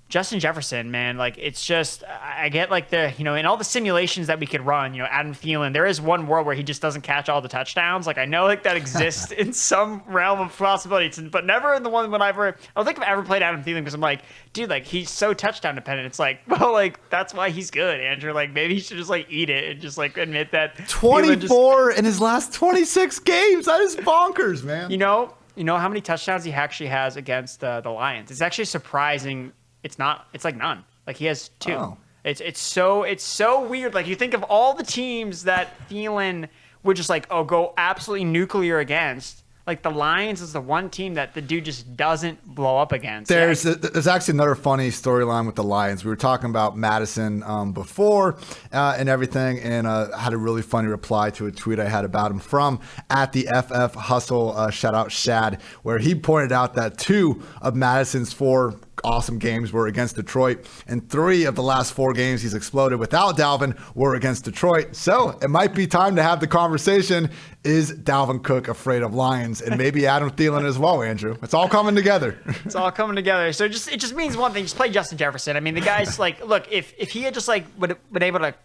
Justin Jefferson, man, it's just, I get in all the simulations that we could run, Adam Thielen, there is one world where he just doesn't catch all the touchdowns. I know that exists in some realm of possibilities, but never in the one when I don't think I've ever played Adam Thielen because I'm dude, he's so touchdown dependent. It's that's why he's good, Andrew. Maybe he should just eat it and just admit that 24 in his last 26 games. That is bonkers, man. You know how many touchdowns he actually has against the Lions? It's actually surprising. It's not. It's none. He has 2. Oh. It's so weird. You think of all the teams that Thielen would just go absolutely nuclear against. The Lions is the one team that the dude just doesn't blow up against. There's actually another funny storyline with the Lions. We were talking about Madison before and everything, and had a really funny reply to a tweet I had about him from at the FF Hustle, shout out Shad, where he pointed out that 2 of Madison's 4 awesome games were against Detroit, and 3 of the last 4 games he's exploded without Dalvin were against Detroit. So it might be time to have the conversation, is Dalvin Cook afraid of Lions? And maybe Adam Thielen as well, Andrew. It's all coming together. It's all coming together. So it just means one thing, just play Justin Jefferson. I mean, the guy's look, if he had just would have been able to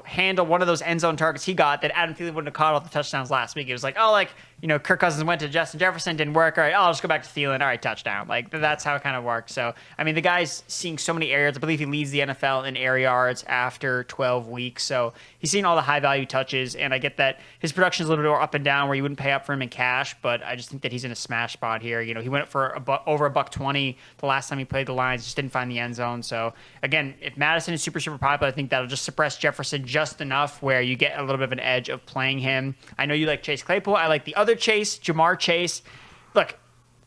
handle one of those end zone targets he got that Adam Thielen wouldn't have caught all the touchdowns last week. It was Kirk Cousins went to Justin Jefferson, didn't work. All right, I'll just go back to Thielen. All right, touchdown. That's how it kind of works. So, I mean, the guy's seeing so many air yards. I believe he leads the NFL in air yards after 12 weeks. So he's seeing all the high value touches. And I get that his production is a little bit more up and down where you wouldn't pay up for him in cash. But I just think that he's in a smash spot here. He went for over $120 the last time he played the Lions, just didn't find the end zone. So again, if Madison is super, super popular, I think that'll just suppress Jefferson just enough where you get a little bit of an edge of playing him. I know you like Chase Claypool. I like the other Chase, Jamar Chase. Look,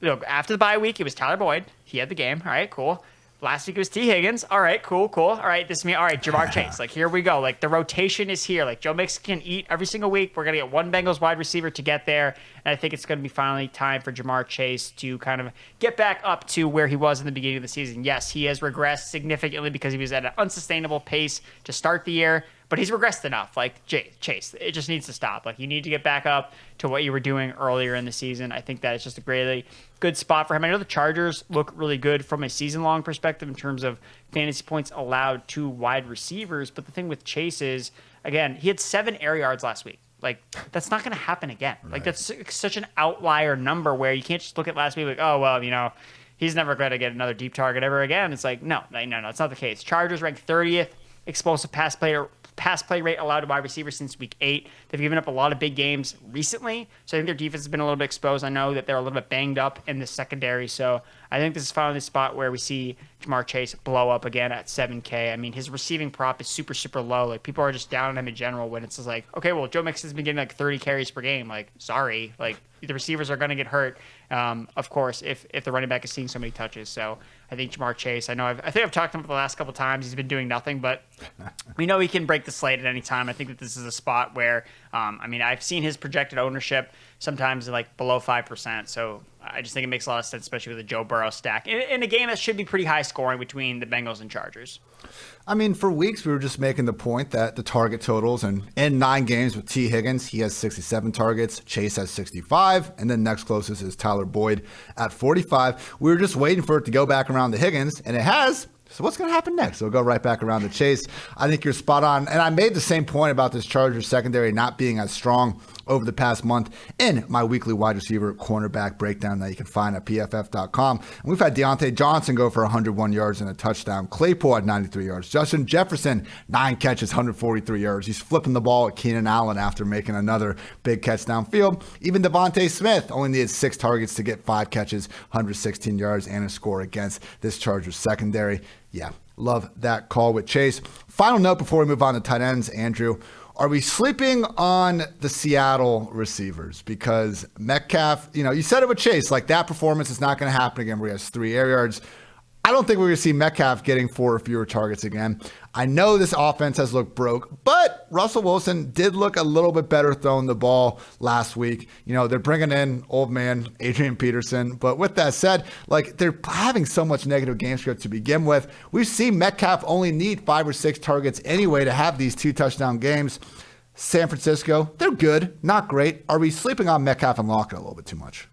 after the bye week, it was Tyler Boyd. He had the game. All right, cool. Last week it was T. Higgins. All right, cool. All right, this is me. All right, Jamar Chase. Here we go. The rotation is here. Joe Mixon can eat every single week. We're going to get one Bengals wide receiver to get there. And I think it's going to be finally time for Jamar Chase to kind of get back up to where he was in the beginning of the season. Yes, he has regressed significantly because he was at an unsustainable pace to start the year. But he's regressed enough. Chase, it just needs to stop. You need to get back up to what you were doing earlier in the season. I think that it's just a really good spot for him. I know the Chargers look really good from a season-long perspective in terms of fantasy points allowed to wide receivers. But the thing with Chase is, again, he had 7 air yards last week. That's not going to happen again. Right. That's such an outlier number where you can't just look at last week oh, well, he's never going to get another deep target ever again. It's no, it's not the case. Chargers ranked 30th explosive pass play rate allowed to wide receivers since week 8. They've given up a lot of big games recently, so I think their defense has been a little bit exposed. I know that they're a little bit banged up in the secondary, so I think this is finally the spot where we see Jamar Chase blow up again at 7K. I mean, his receiving prop is super, super low. Like, people are just down on him in general when it's just like, okay, well, Joe Mixon's been getting like 30 carries per game. Like, sorry. Like, the receivers are going to get hurt, of course, if the running back is seeing so many touches. So I think Jamar Chase, I think I've talked to him for the last couple of times. He's been doing nothing, but we know he can break the slate at any time. I think that this is a spot where, I've seen his projected ownership sometimes like below 5%. So I just think it makes a lot of sense, especially with a Joe Burrow stack in a game that should be pretty high scoring between the Bengals and Chargers. I mean, for weeks, we were just making the point that the target totals, and in 9 games with T. Higgins, he has 67 targets, Chase has 65, and then next closest is Tyler Boyd at 45. We were just waiting for it to go back around to Higgins, and it has. So what's going to happen next? It'll go right back around to Chase. I think you're spot on. And I made the same point about this Chargers secondary not being as strong over the past month in my weekly wide receiver cornerback breakdown that you can find at PFF.com. And we've had Deontay Johnson go for 101 yards and a touchdown. Claypool at 93 yards. Justin Jefferson, 9 catches, 143 yards. He's flipping the ball at Keenan Allen after making another big catch downfield. Even Devontae Smith only needed 6 targets to get 5 catches, 116 yards, and a score against this Chargers secondary. Yeah, love that call with Chase. Final note before we move on to tight ends, Andrew. Are we sleeping on the Seattle receivers? Because Metcalf, you said it with Chase, like that performance is not going to happen again where he has 3 air yards. I don't think we're going to see Metcalf getting 4 or fewer targets again. I know this offense has looked broke, but Russell Wilson did look a little bit better throwing the ball last week. They're bringing in old man Adrian Peterson. But with that said, like, they're having so much negative game script to begin with. We've seen Metcalf only need 5 or 6 targets anyway to have these 2 touchdown games. San Francisco, they're good, not great. Are we sleeping on Metcalf and Lockett a little bit too much?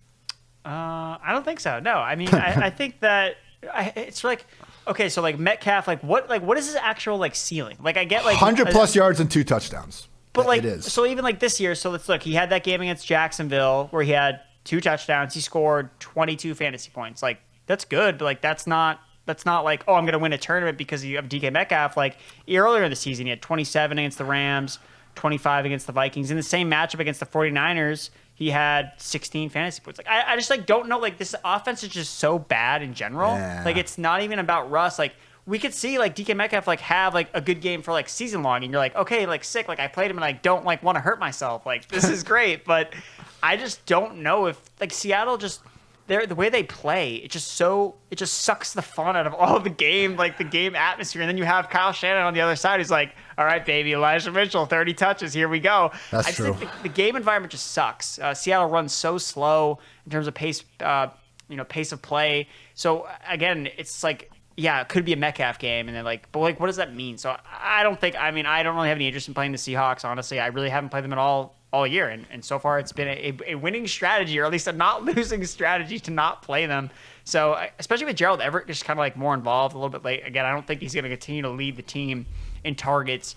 I don't think so. No, I mean, I think that it's like, okay, so like Metcalf, what is his actual like ceiling? Like, I get like 100 plus yards and 2 touchdowns. But like, it is. So even like this year, so let's look. He had that game against Jacksonville where he had 2 touchdowns. He scored 22 fantasy points. Like, that's good, but like that's not like, oh, I'm going to win a tournament because you have DK Metcalf. Like, earlier in the season, he had 27 against the Rams, 25 against the Vikings. In the same matchup against the 49ers, he had 16 fantasy points. Like, I just like don't know. Like, this offense is just so bad in general. Yeah. Like, it's not even about Russ. Like, we could see like DK Metcalf like have like a good game for like season long, and you're like, okay, like sick. Like, I played him and I don't like want to hurt myself. Like, this is great, but I just don't know if like Seattle just. The way they play, it just sucks the fun out of all of the game, like the game atmosphere. And then you have Kyle Shanahan on the other side. He's like, all right, baby, Elijah Mitchell, 30 touches. Here we go. That's true. Think the game environment just sucks. Seattle runs so slow in terms of pace of play. So again, it's like, yeah, it could be a Metcalf game. And then but what does that mean? So I don't really have any interest in playing the Seahawks. Honestly, I really haven't played them at all year, and so far it's been a winning strategy, or at least a not losing strategy, to not play them. So especially with Gerald Everett just kind of like more involved a little bit late. Again, I don't think he's going to continue to lead the team in targets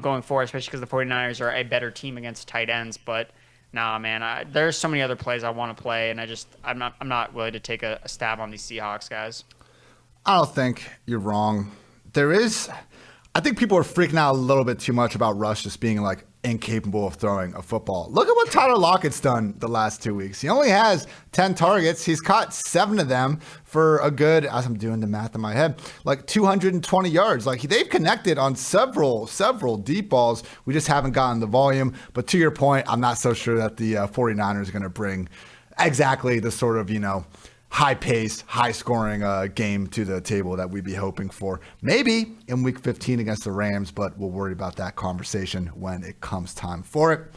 going forward, especially because the 49ers are a better team against tight ends. But nah, man, there's so many other plays I want to play, and I'm not willing to take a stab on these Seahawks guys. I don't think you're wrong. I think people are freaking out a little bit too much about Russ just being like incapable of throwing a football. Look at what Tyler Lockett's done the last 2 weeks. He only has 10 targets. He's caught 7 of them for a good, as I'm doing the math in my head, like 220 yards. Like, they've connected on several deep balls. We just haven't gotten the volume. But to your point, I'm not so sure that the 49ers are going to bring exactly the sort of, high-paced, high-scoring game to the table that we'd be hoping for. Maybe in Week 15 against the Rams, but we'll worry about that conversation when it comes time for it.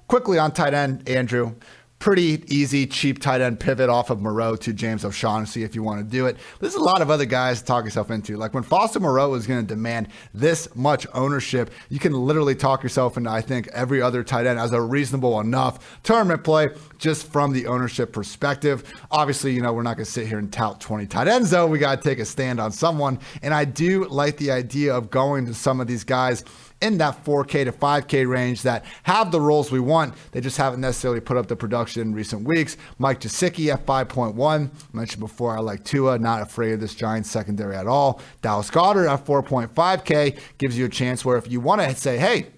Quickly on tight end, Andrew. Pretty easy, cheap tight end pivot off of Moreau to James O'Shaughnessy if you want to do it. But there's a lot of other guys to talk yourself into. Like, when Foster Moreau is going to demand this much ownership, you can literally talk yourself into, I think, every other tight end as a reasonable enough tournament play just from the ownership perspective. Obviously, we're not going to sit here and tout 20 tight ends, though. We got to take a stand on someone. And I do like the idea of going to some of these guys in that 4K to 5K range that have the roles we want. They just haven't necessarily put up the production in recent weeks. Mike Gesicki at 5.1. Mentioned before, I like Tua, not afraid of this Giants secondary at all. Dallas Goedert at 4.5K gives you a chance where if you want to say, hey,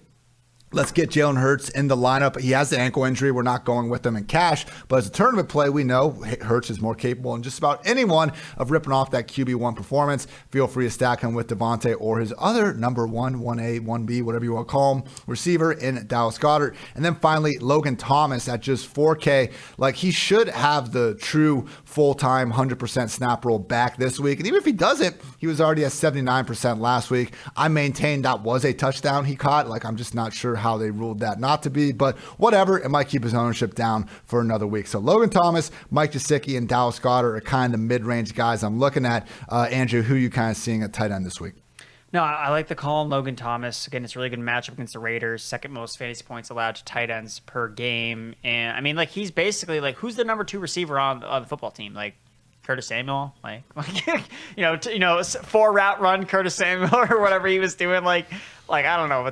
let's get Jalen Hurts in the lineup. He has the ankle injury. We're not going with him in cash. But as a tournament play, we know Hurts is more capable than just about anyone of ripping off that QB1 performance. Feel free to stack him with Devontae or his other number 1, 1A, 1B, whatever you want to call him, receiver in Dallas Goedert. And then finally, Logan Thomas at just 4K. Like, he should have the true full-time 100% snap roll back this week. And even if he doesn't, he was already at 79% last week. I maintain that was a touchdown he caught. Like, I'm just not sure how they ruled that not to be, but whatever. It might keep his ownership down for another week. So Logan Thomas, Mike Gesicki, and Dallas Goedert are kind of the mid-range guys I'm looking at. Andrew, who are you kind of seeing at tight end this week? No, I like the call on Logan Thomas. Again, it's a really good matchup against the Raiders. Second most fantasy points allowed to tight ends per game. And I mean, like, he's basically like, who's the number 2 receiver on the football team? Like, Curtis Samuel, like 4 route run Curtis Samuel or whatever he was doing. Like I don't know.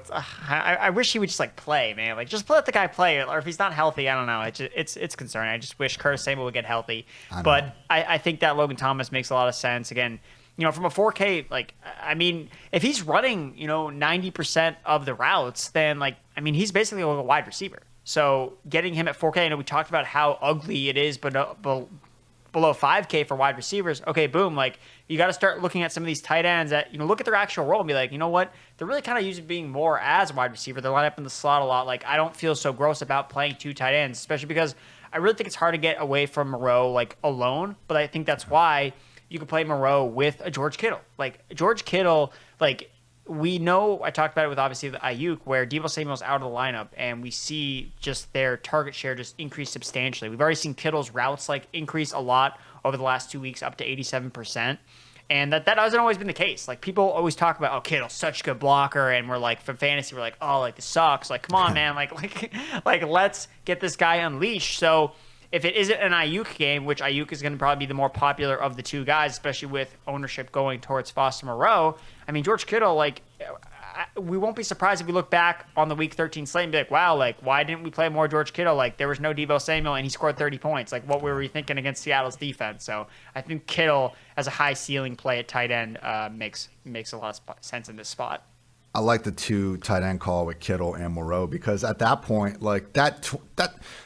I wish he would just like play, man. Like, just let the guy play. Or if he's not healthy, I don't know. It's concerning. I just wish Curtis Samuel would get healthy. But I think that Logan Thomas makes a lot of sense. Again, from a 4K, like, I mean, if he's running, 90% of the routes, then he's basically a wide receiver. So getting him at 4K, I know we talked about how ugly it is, but below 5K for wide receivers. Okay, boom. Like, you got to start looking at some of these tight ends that, look at their actual role and be like, you know what? They're really kind of used to being more as a wide receiver. They line up in the slot a lot. Like, I don't feel so gross about playing 2 tight ends, especially because I really think it's hard to get away from Moreau, like, alone. But I think that's why you can play Moreau with a George Kittle. Like, George Kittle, like, we know, I talked about it with obviously the Ayuk, where Deebo Samuel's out of the lineup, and we see just their target share just increase substantially. We've already seen Kittle's routes increase a lot over the last 2 weeks, up to 87%. And that hasn't always been the case. Like, people always talk about, oh, Kittle's such a good blocker, and we're like, for fantasy, we're like, oh, like, this sucks. Like, come on, man. Like, let's get this guy unleashed. So if it isn't an Ayuk game, which Ayuk is going to probably be the more popular of the 2 guys, especially with ownership going towards Foster Moreau, I mean, George Kittle, like, we won't be surprised if we look back on the Week 13 slate and be like, wow, like, why didn't we play more George Kittle? Like, there was no Deebo Samuel, and he scored 30 points. Like, what were we thinking against Seattle's defense? So I think Kittle, as a high ceiling play at tight end, makes a lot of sense in this spot. I like the 2 tight end call with Kittle and Moreau because at that point, like that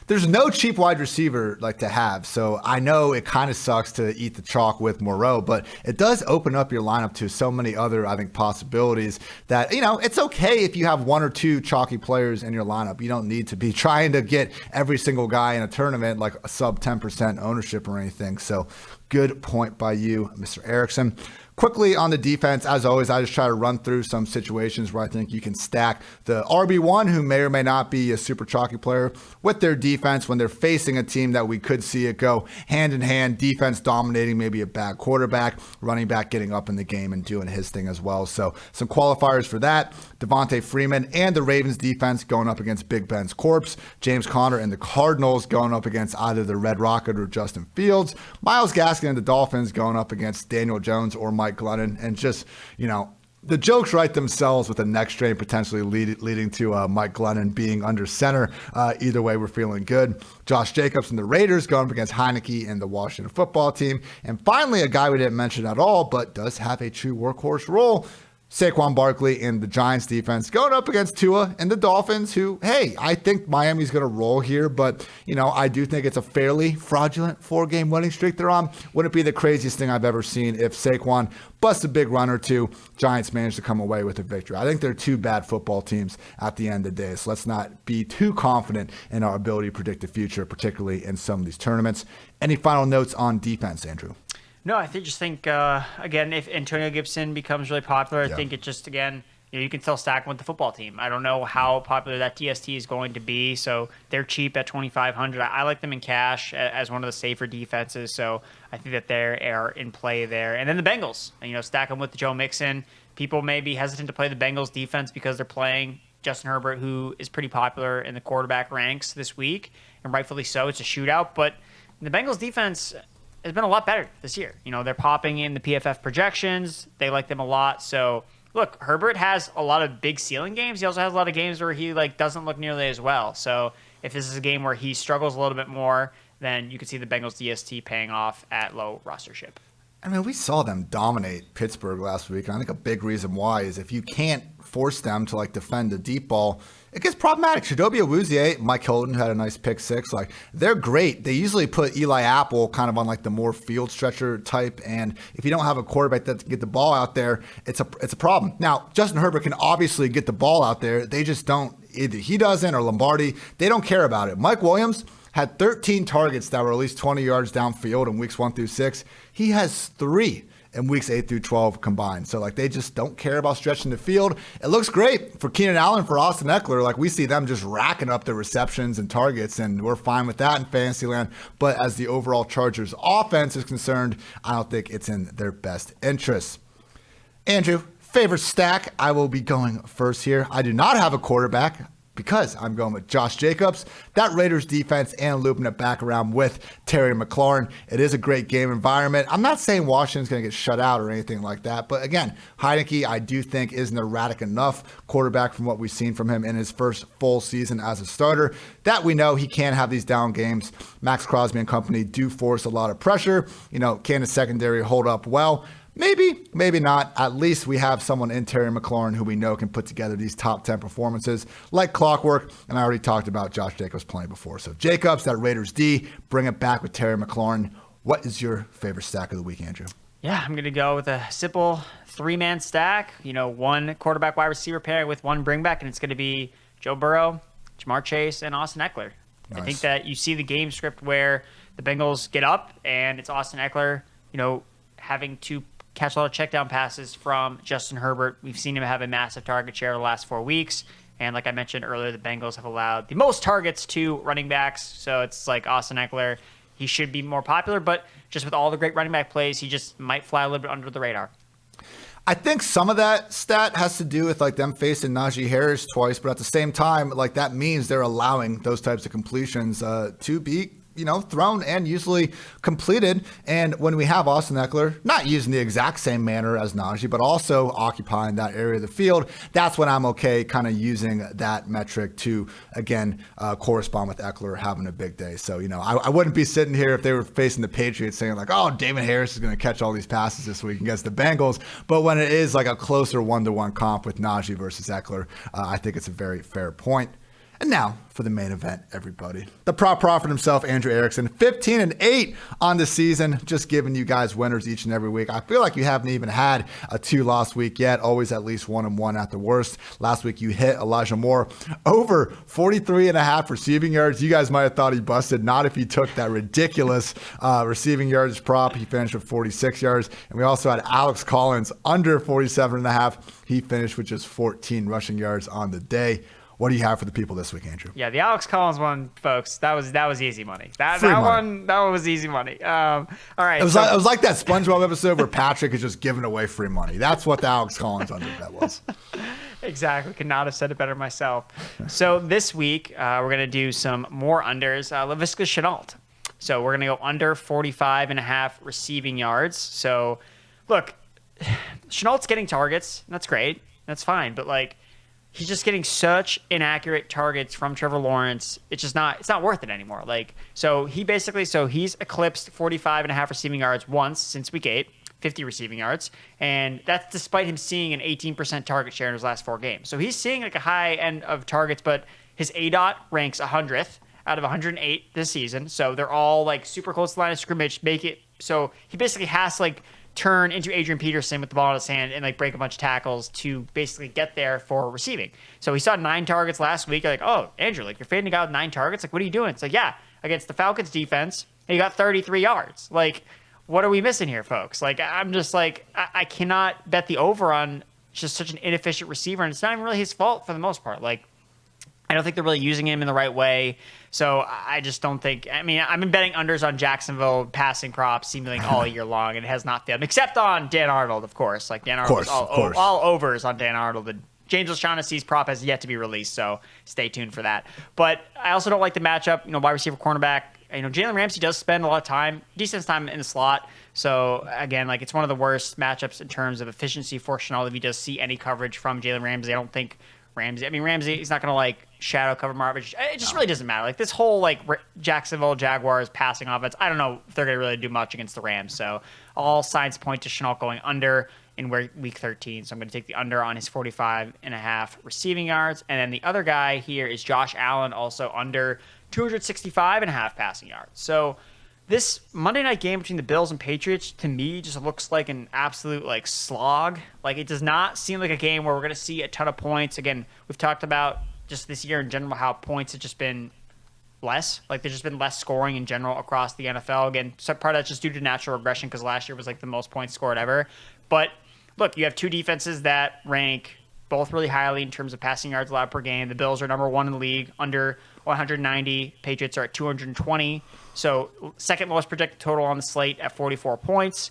there's no cheap wide receiver like to have. So I know it kind of sucks to eat the chalk with Moreau, but it does open up your lineup to so many other, I think, possibilities that, it's okay if you have 1 or 2 chalky players in your lineup. You don't need to be trying to get every single guy in a tournament like a sub 10% ownership or anything. So good point by you, Mr. Erickson. Quickly on the defense, as always, I just try to run through some situations where I think you can stack the RB1, who may or may not be a super chalky player, with their defense when they're facing a team that we could see it go hand in hand, defense dominating maybe a bad quarterback, running back getting up in the game and doing his thing as well. So some qualifiers for that. Devontae Freeman and the Ravens defense going up against Big Ben's corpse. James Conner and the Cardinals going up against either the Red Rocket or Justin Fields. Myles Gaskin and the Dolphins going up against Daniel Jones or Mike Glennon. And just, the jokes write themselves with the next strain potentially leading to Mike Glennon being under center. Either way, we're feeling good. Josh Jacobs and the Raiders going up against Heineke and the Washington football team. And finally, a guy we didn't mention at all, but does have a true workhorse role, Saquon Barkley and the Giants defense going up against Tua and the Dolphins, who, hey, I think Miami's going to roll here, but, I do think it's a fairly fraudulent 4-game winning streak they're on. Wouldn't be the craziest thing I've ever seen if Saquon busts a big run or 2, Giants manage to come away with a victory. I think they're 2 bad football teams at the end of the day, so let's not be too confident in our ability to predict the future, particularly in some of these tournaments. Any final notes on defense, Andrew? No, I just think, again, if Antonio Gibson becomes really popular, I think it just, again, you can still stack him with the football team. I don't know how popular that DST is going to be, so they're cheap at $2,500. I like them in cash as one of the safer defenses, so I think that they are in play there. And then the Bengals, stack them with Joe Mixon. People may be hesitant to play the Bengals defense because they're playing Justin Herbert, who is pretty popular in the quarterback ranks this week, and rightfully so. It's a shootout, but the Bengals defense has been a lot better this year. They're popping in the PFF projections. They like them a lot. So look, Herbert has a lot of big ceiling games. He also has a lot of games where he like doesn't look nearly as well. So if this is a game where he struggles a little bit more, then you could see the Bengals DST paying off at low rostership. I mean, we saw them dominate Pittsburgh last week, and I think a big reason why is if you can't force them to like defend the deep ball, it gets problematic. Chidobe Awuzie, Mike Hilton had a nice pick six. Like, they're great. They usually put Eli Apple kind of on like the more field stretcher type, and if you don't have a quarterback that can get the ball out there, it's a problem. Now, Justin Herbert can obviously get the ball out there. They just don't. Either he doesn't or Lombardi. They don't care about it. Mike Williams had 13 targets that were at least 20 yards downfield in weeks 1 through 6. He has 3 in weeks 8 through 12 combined. So, like, they just don't care about stretching the field. It looks great for Keenan Allen, for Austin Eckler. Like, we see them just racking up their receptions and targets, and we're fine with that in fantasy land. But as the overall Chargers offense is concerned, I don't think it's in their best interest. Andrew, favorite stack? I will be going first here. I do not have a quarterback, because I'm going with Josh Jacobs, that Raiders defense, and looping it back around with Terry McLaurin. It is a great game environment. I'm not saying Washington's going to get shut out or anything like that, but again, Heinicke, I do think, is an erratic enough quarterback from what we've seen from him in his first full season as a starter that we know he can have these down games. Max Crosby and company do force a lot of pressure. Can the secondary hold up well? Maybe, maybe not. At least we have someone in Terry McLaurin who we know can put together these top 10 performances like clockwork. And I already talked about Josh Jacobs plenty before. So Jacobs, that Raiders D, bring it back with Terry McLaurin. What is your favorite stack of the week, Andrew? Yeah, I'm going to go with a simple 3-man stack. One quarterback wide receiver pairing with one bringback, and it's going to be Joe Burrow, Jamar Chase, and Austin Eckler. Nice. I think that you see the game script where the Bengals get up and it's Austin Eckler, having to catch a lot of check down passes from Justin Herbert. We've seen him have a massive target share the last 4 weeks. And like I mentioned earlier, the Bengals have allowed the most targets to running backs. So it's like Austin Eckler, he should be more popular, but just with all the great running back plays, he just might fly a little bit under the radar. I think some of that stat has to do with like them facing Najee Harris twice, but at the same time, like that means they're allowing those types of completions to be thrown and usually completed. And when we have Austin Eckler, not using the exact same manner as Najee, but also occupying that area of the field, that's when I'm okay kind of using that metric to, again, correspond with Eckler having a big day. So, I wouldn't be sitting here if they were facing the Patriots saying like, oh, Damon Harris is going to catch all these passes this week against the Bengals. But when it is like a closer 1-to-1 comp with Najee versus Eckler, I think it's a very fair point. And now for the main event, everybody. The prop prophet himself, Andrew Erickson, 15-8 on the season, just giving you guys winners each and every week. I feel like you haven't even had a 2-loss week yet, always at least 1-1 at the worst. Last week you hit Elijah Moore over 43.5 receiving yards. You guys might have thought he busted, not if he took that ridiculous receiving yards prop. He finished with 46 yards. And we also had Alex Collins under 47.5. He finished with just 14 rushing yards on the day. What do you have for the people this week, Andrew? Yeah, the Alex Collins one, folks, that was easy money. That one was easy money. All right. It was like that SpongeBob episode where Patrick is just giving away free money. That's what the Alex Collins under bet was. Exactly. Could not have said it better myself. So this week, we're going to do some more unders. Laviska Shenault. So we're going to go under 45.5 receiving yards. So, look, Chenault's getting targets. And that's great. That's fine. But, he's just getting such inaccurate targets from Trevor Lawrence. It's not worth it anymore. He's eclipsed 45.5 receiving yards once since week 8, 50 receiving yards. And that's despite him seeing an 18% target share in his last 4 games. So he's seeing a high end of targets, but his ADOT ranks 100th out of 108 this season. So they're all super close to the line of scrimmage, make it. So he basically has to turn into Adrian Peterson with the ball in his hand and break a bunch of tackles to basically get there for receiving. So he saw 9 targets last week. You're like, oh, Andrew, you're fading a guy with 9 targets? What are you doing? It's yeah, against the Falcons defense, and he got 33 yards. What are we missing here, folks? I'm just I cannot bet the over on just such an inefficient receiver, and it's not even really his fault for the most part. I don't think they're really using him in the right way. So I just don't think. I've been betting unders on Jacksonville passing props seemingly all year long, and it has not failed, except on Dan Arnold, of course. Dan Arnold, all overs on Dan Arnold. And James O'Shaughnessy's prop has yet to be released, so stay tuned for that. But I also don't like the matchup. Wide receiver, cornerback. Jalen Ramsey does spend a lot of time, decent time in the slot. So again, like it's one of the worst matchups in terms of efficiency for Shenault if he does see any coverage from Jalen Ramsey. I don't think Ramsey, he's not going to like shadow cover Marvin. It just really doesn't matter. Like this whole like Jacksonville Jaguars passing offense, I don't know if they're going to really do much against the Rams. So all signs point to Shenault going under in week 13. So I'm going to take the under on his 45.5 receiving yards. And then the other guy here is Josh Allen, also under 265.5 passing yards. So this Monday night game between the Bills and Patriots, to me, just looks like an absolute like slog. Like it does not seem like a game where we're going to see a ton of points. Again, we've talked about just this year in general how points have just been less. Like there's just been less scoring in general across the NFL. Again, so part of that's just due to natural regression because last year was like the most points scored ever. But look, you have two defenses that rank both really highly in terms of passing yards allowed per game. The Bills are number 1 in the league, under 190. Patriots are at 220. So second lowest projected total on the slate at 44 points.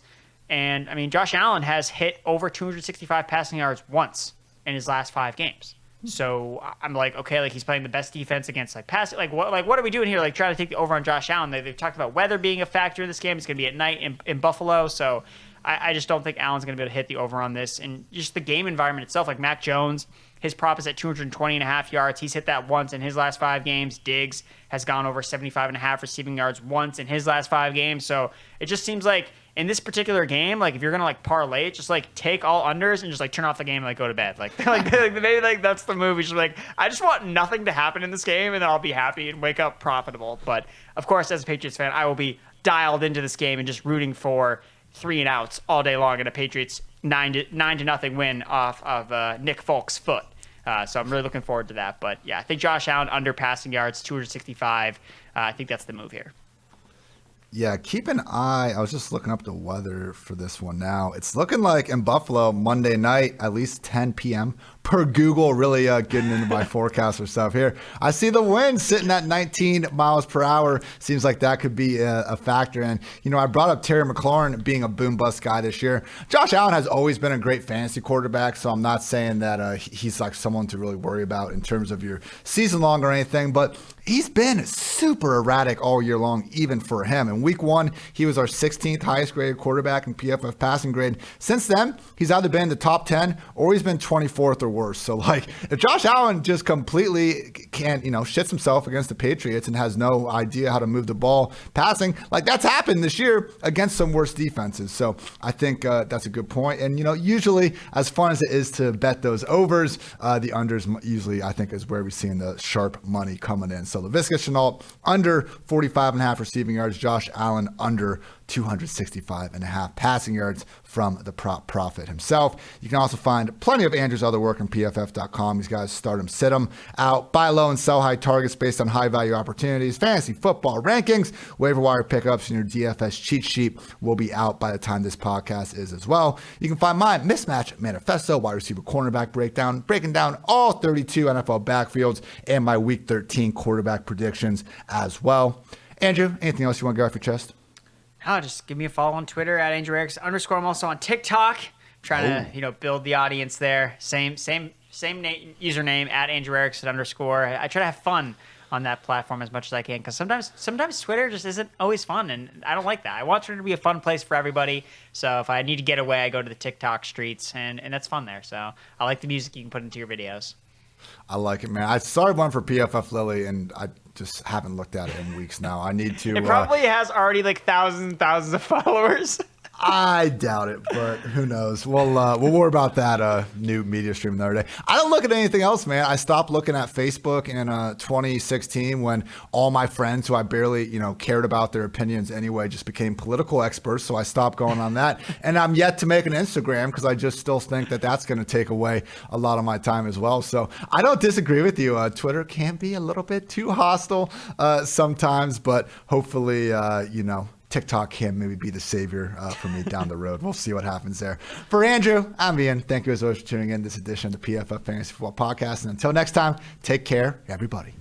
And I mean, Josh Allen has hit over 265 passing yards once in his last 5 games. So I'm like, okay, like he's playing the best defense against like passing. Like what are we doing here? Like trying to take the over on Josh Allen. They've talked about weather being a factor in this game. It's going to be at night in Buffalo. So I just don't think Allen's going to be able to hit the over on this. And just the game environment itself, like Mac Jones, his prop is at 220.5 yards. He's hit that once in his last 5 games. Diggs has gone over 75.5 receiving yards once in his last 5 games. So it just seems like in this particular game, like if you're going to like parlay it, just like take all unders and just like turn off the game and like go to bed. Like maybe like that's the move. Just like, I just want nothing to happen in this game and then I'll be happy and wake up profitable. But of course, as a Patriots fan, I will be dialed into this game and just rooting for 3 and outs all day long in a Patriots 9-0 win off of Nick Folk's foot. So I'm really looking forward to that. But yeah, I think Josh Allen under passing yards, 265. I think that's the move here. Yeah, keep an eye. I was just looking up the weather for this one now. It's looking like in Buffalo, Monday night, at least 10 p.m. per Google, really getting into my forecast or stuff here. I see the wind sitting at 19 miles per hour. Seems like that could be a factor. And, you know, I brought up Terry McLaurin being a boom bust guy this year. Josh Allen has always been a great fantasy quarterback, so I'm not saying that he's like someone to really worry about in terms of your season long or anything, but he's been super erratic all year long, even for him. In week 1, he was our 16th highest graded quarterback in PFF passing grade. Since then, he's either been in the top 10 or he's been 24th or worse. So, like, if Josh Allen just completely can't, shits himself against the Patriots and has no idea how to move the ball passing, like that's happened this year against some worse defenses. So I think that's a good point. And, usually as fun as it is to bet those overs, the unders usually, I think, is where we're seeing the sharp money coming in. So Laviska Shenault under 45.5 receiving yards, Josh Allen under 265.5 passing yards from the prop prophet himself. You can also find plenty of Andrew's other work on PFF.com. These guys start them, sit them out, buy low and sell high targets based on high value opportunities, fantasy football rankings, waiver wire pickups, and your DFS cheat sheet will be out by the time this podcast is as well. You can find my mismatch manifesto, wide receiver cornerback breakdown, breaking down all 32 NFL backfields and my week 13 quarterback predictions as well. Andrew, anything else you want to get off your chest? No, just give me a follow on Twitter at Andrew Erickson _. I'm also on TikTok, trying to build the audience there. Same username at Andrew Erickson _. I try to have fun on that platform as much as I can because sometimes Twitter just isn't always fun, and I don't like that. I want Twitter to be a fun place for everybody. So if I need to get away, I go to the TikTok streets, and that's fun there. So I like the music you can put into your videos. I like it, man. I started one for PFF Lily, and I just haven't looked at it in weeks now. I need to. It probably has already like thousands and thousands of followers. I doubt it, but who knows? We'll worry about that new media stream the other day. I don't look at anything else, man. I stopped looking at Facebook in 2016 when all my friends who I barely cared about their opinions anyway just became political experts. So I stopped going on that, and I'm yet to make an Instagram because I just still think that that's going to take away a lot of my time as well. So I don't disagree with you. Twitter can be a little bit too hostile sometimes, but hopefully TikTok can maybe be the savior for me down the road. We'll see what happens there. For Andrew, I'm Ian. Thank you as always for tuning in this edition of the PFF Fantasy Football Podcast. And until next time, take care, everybody.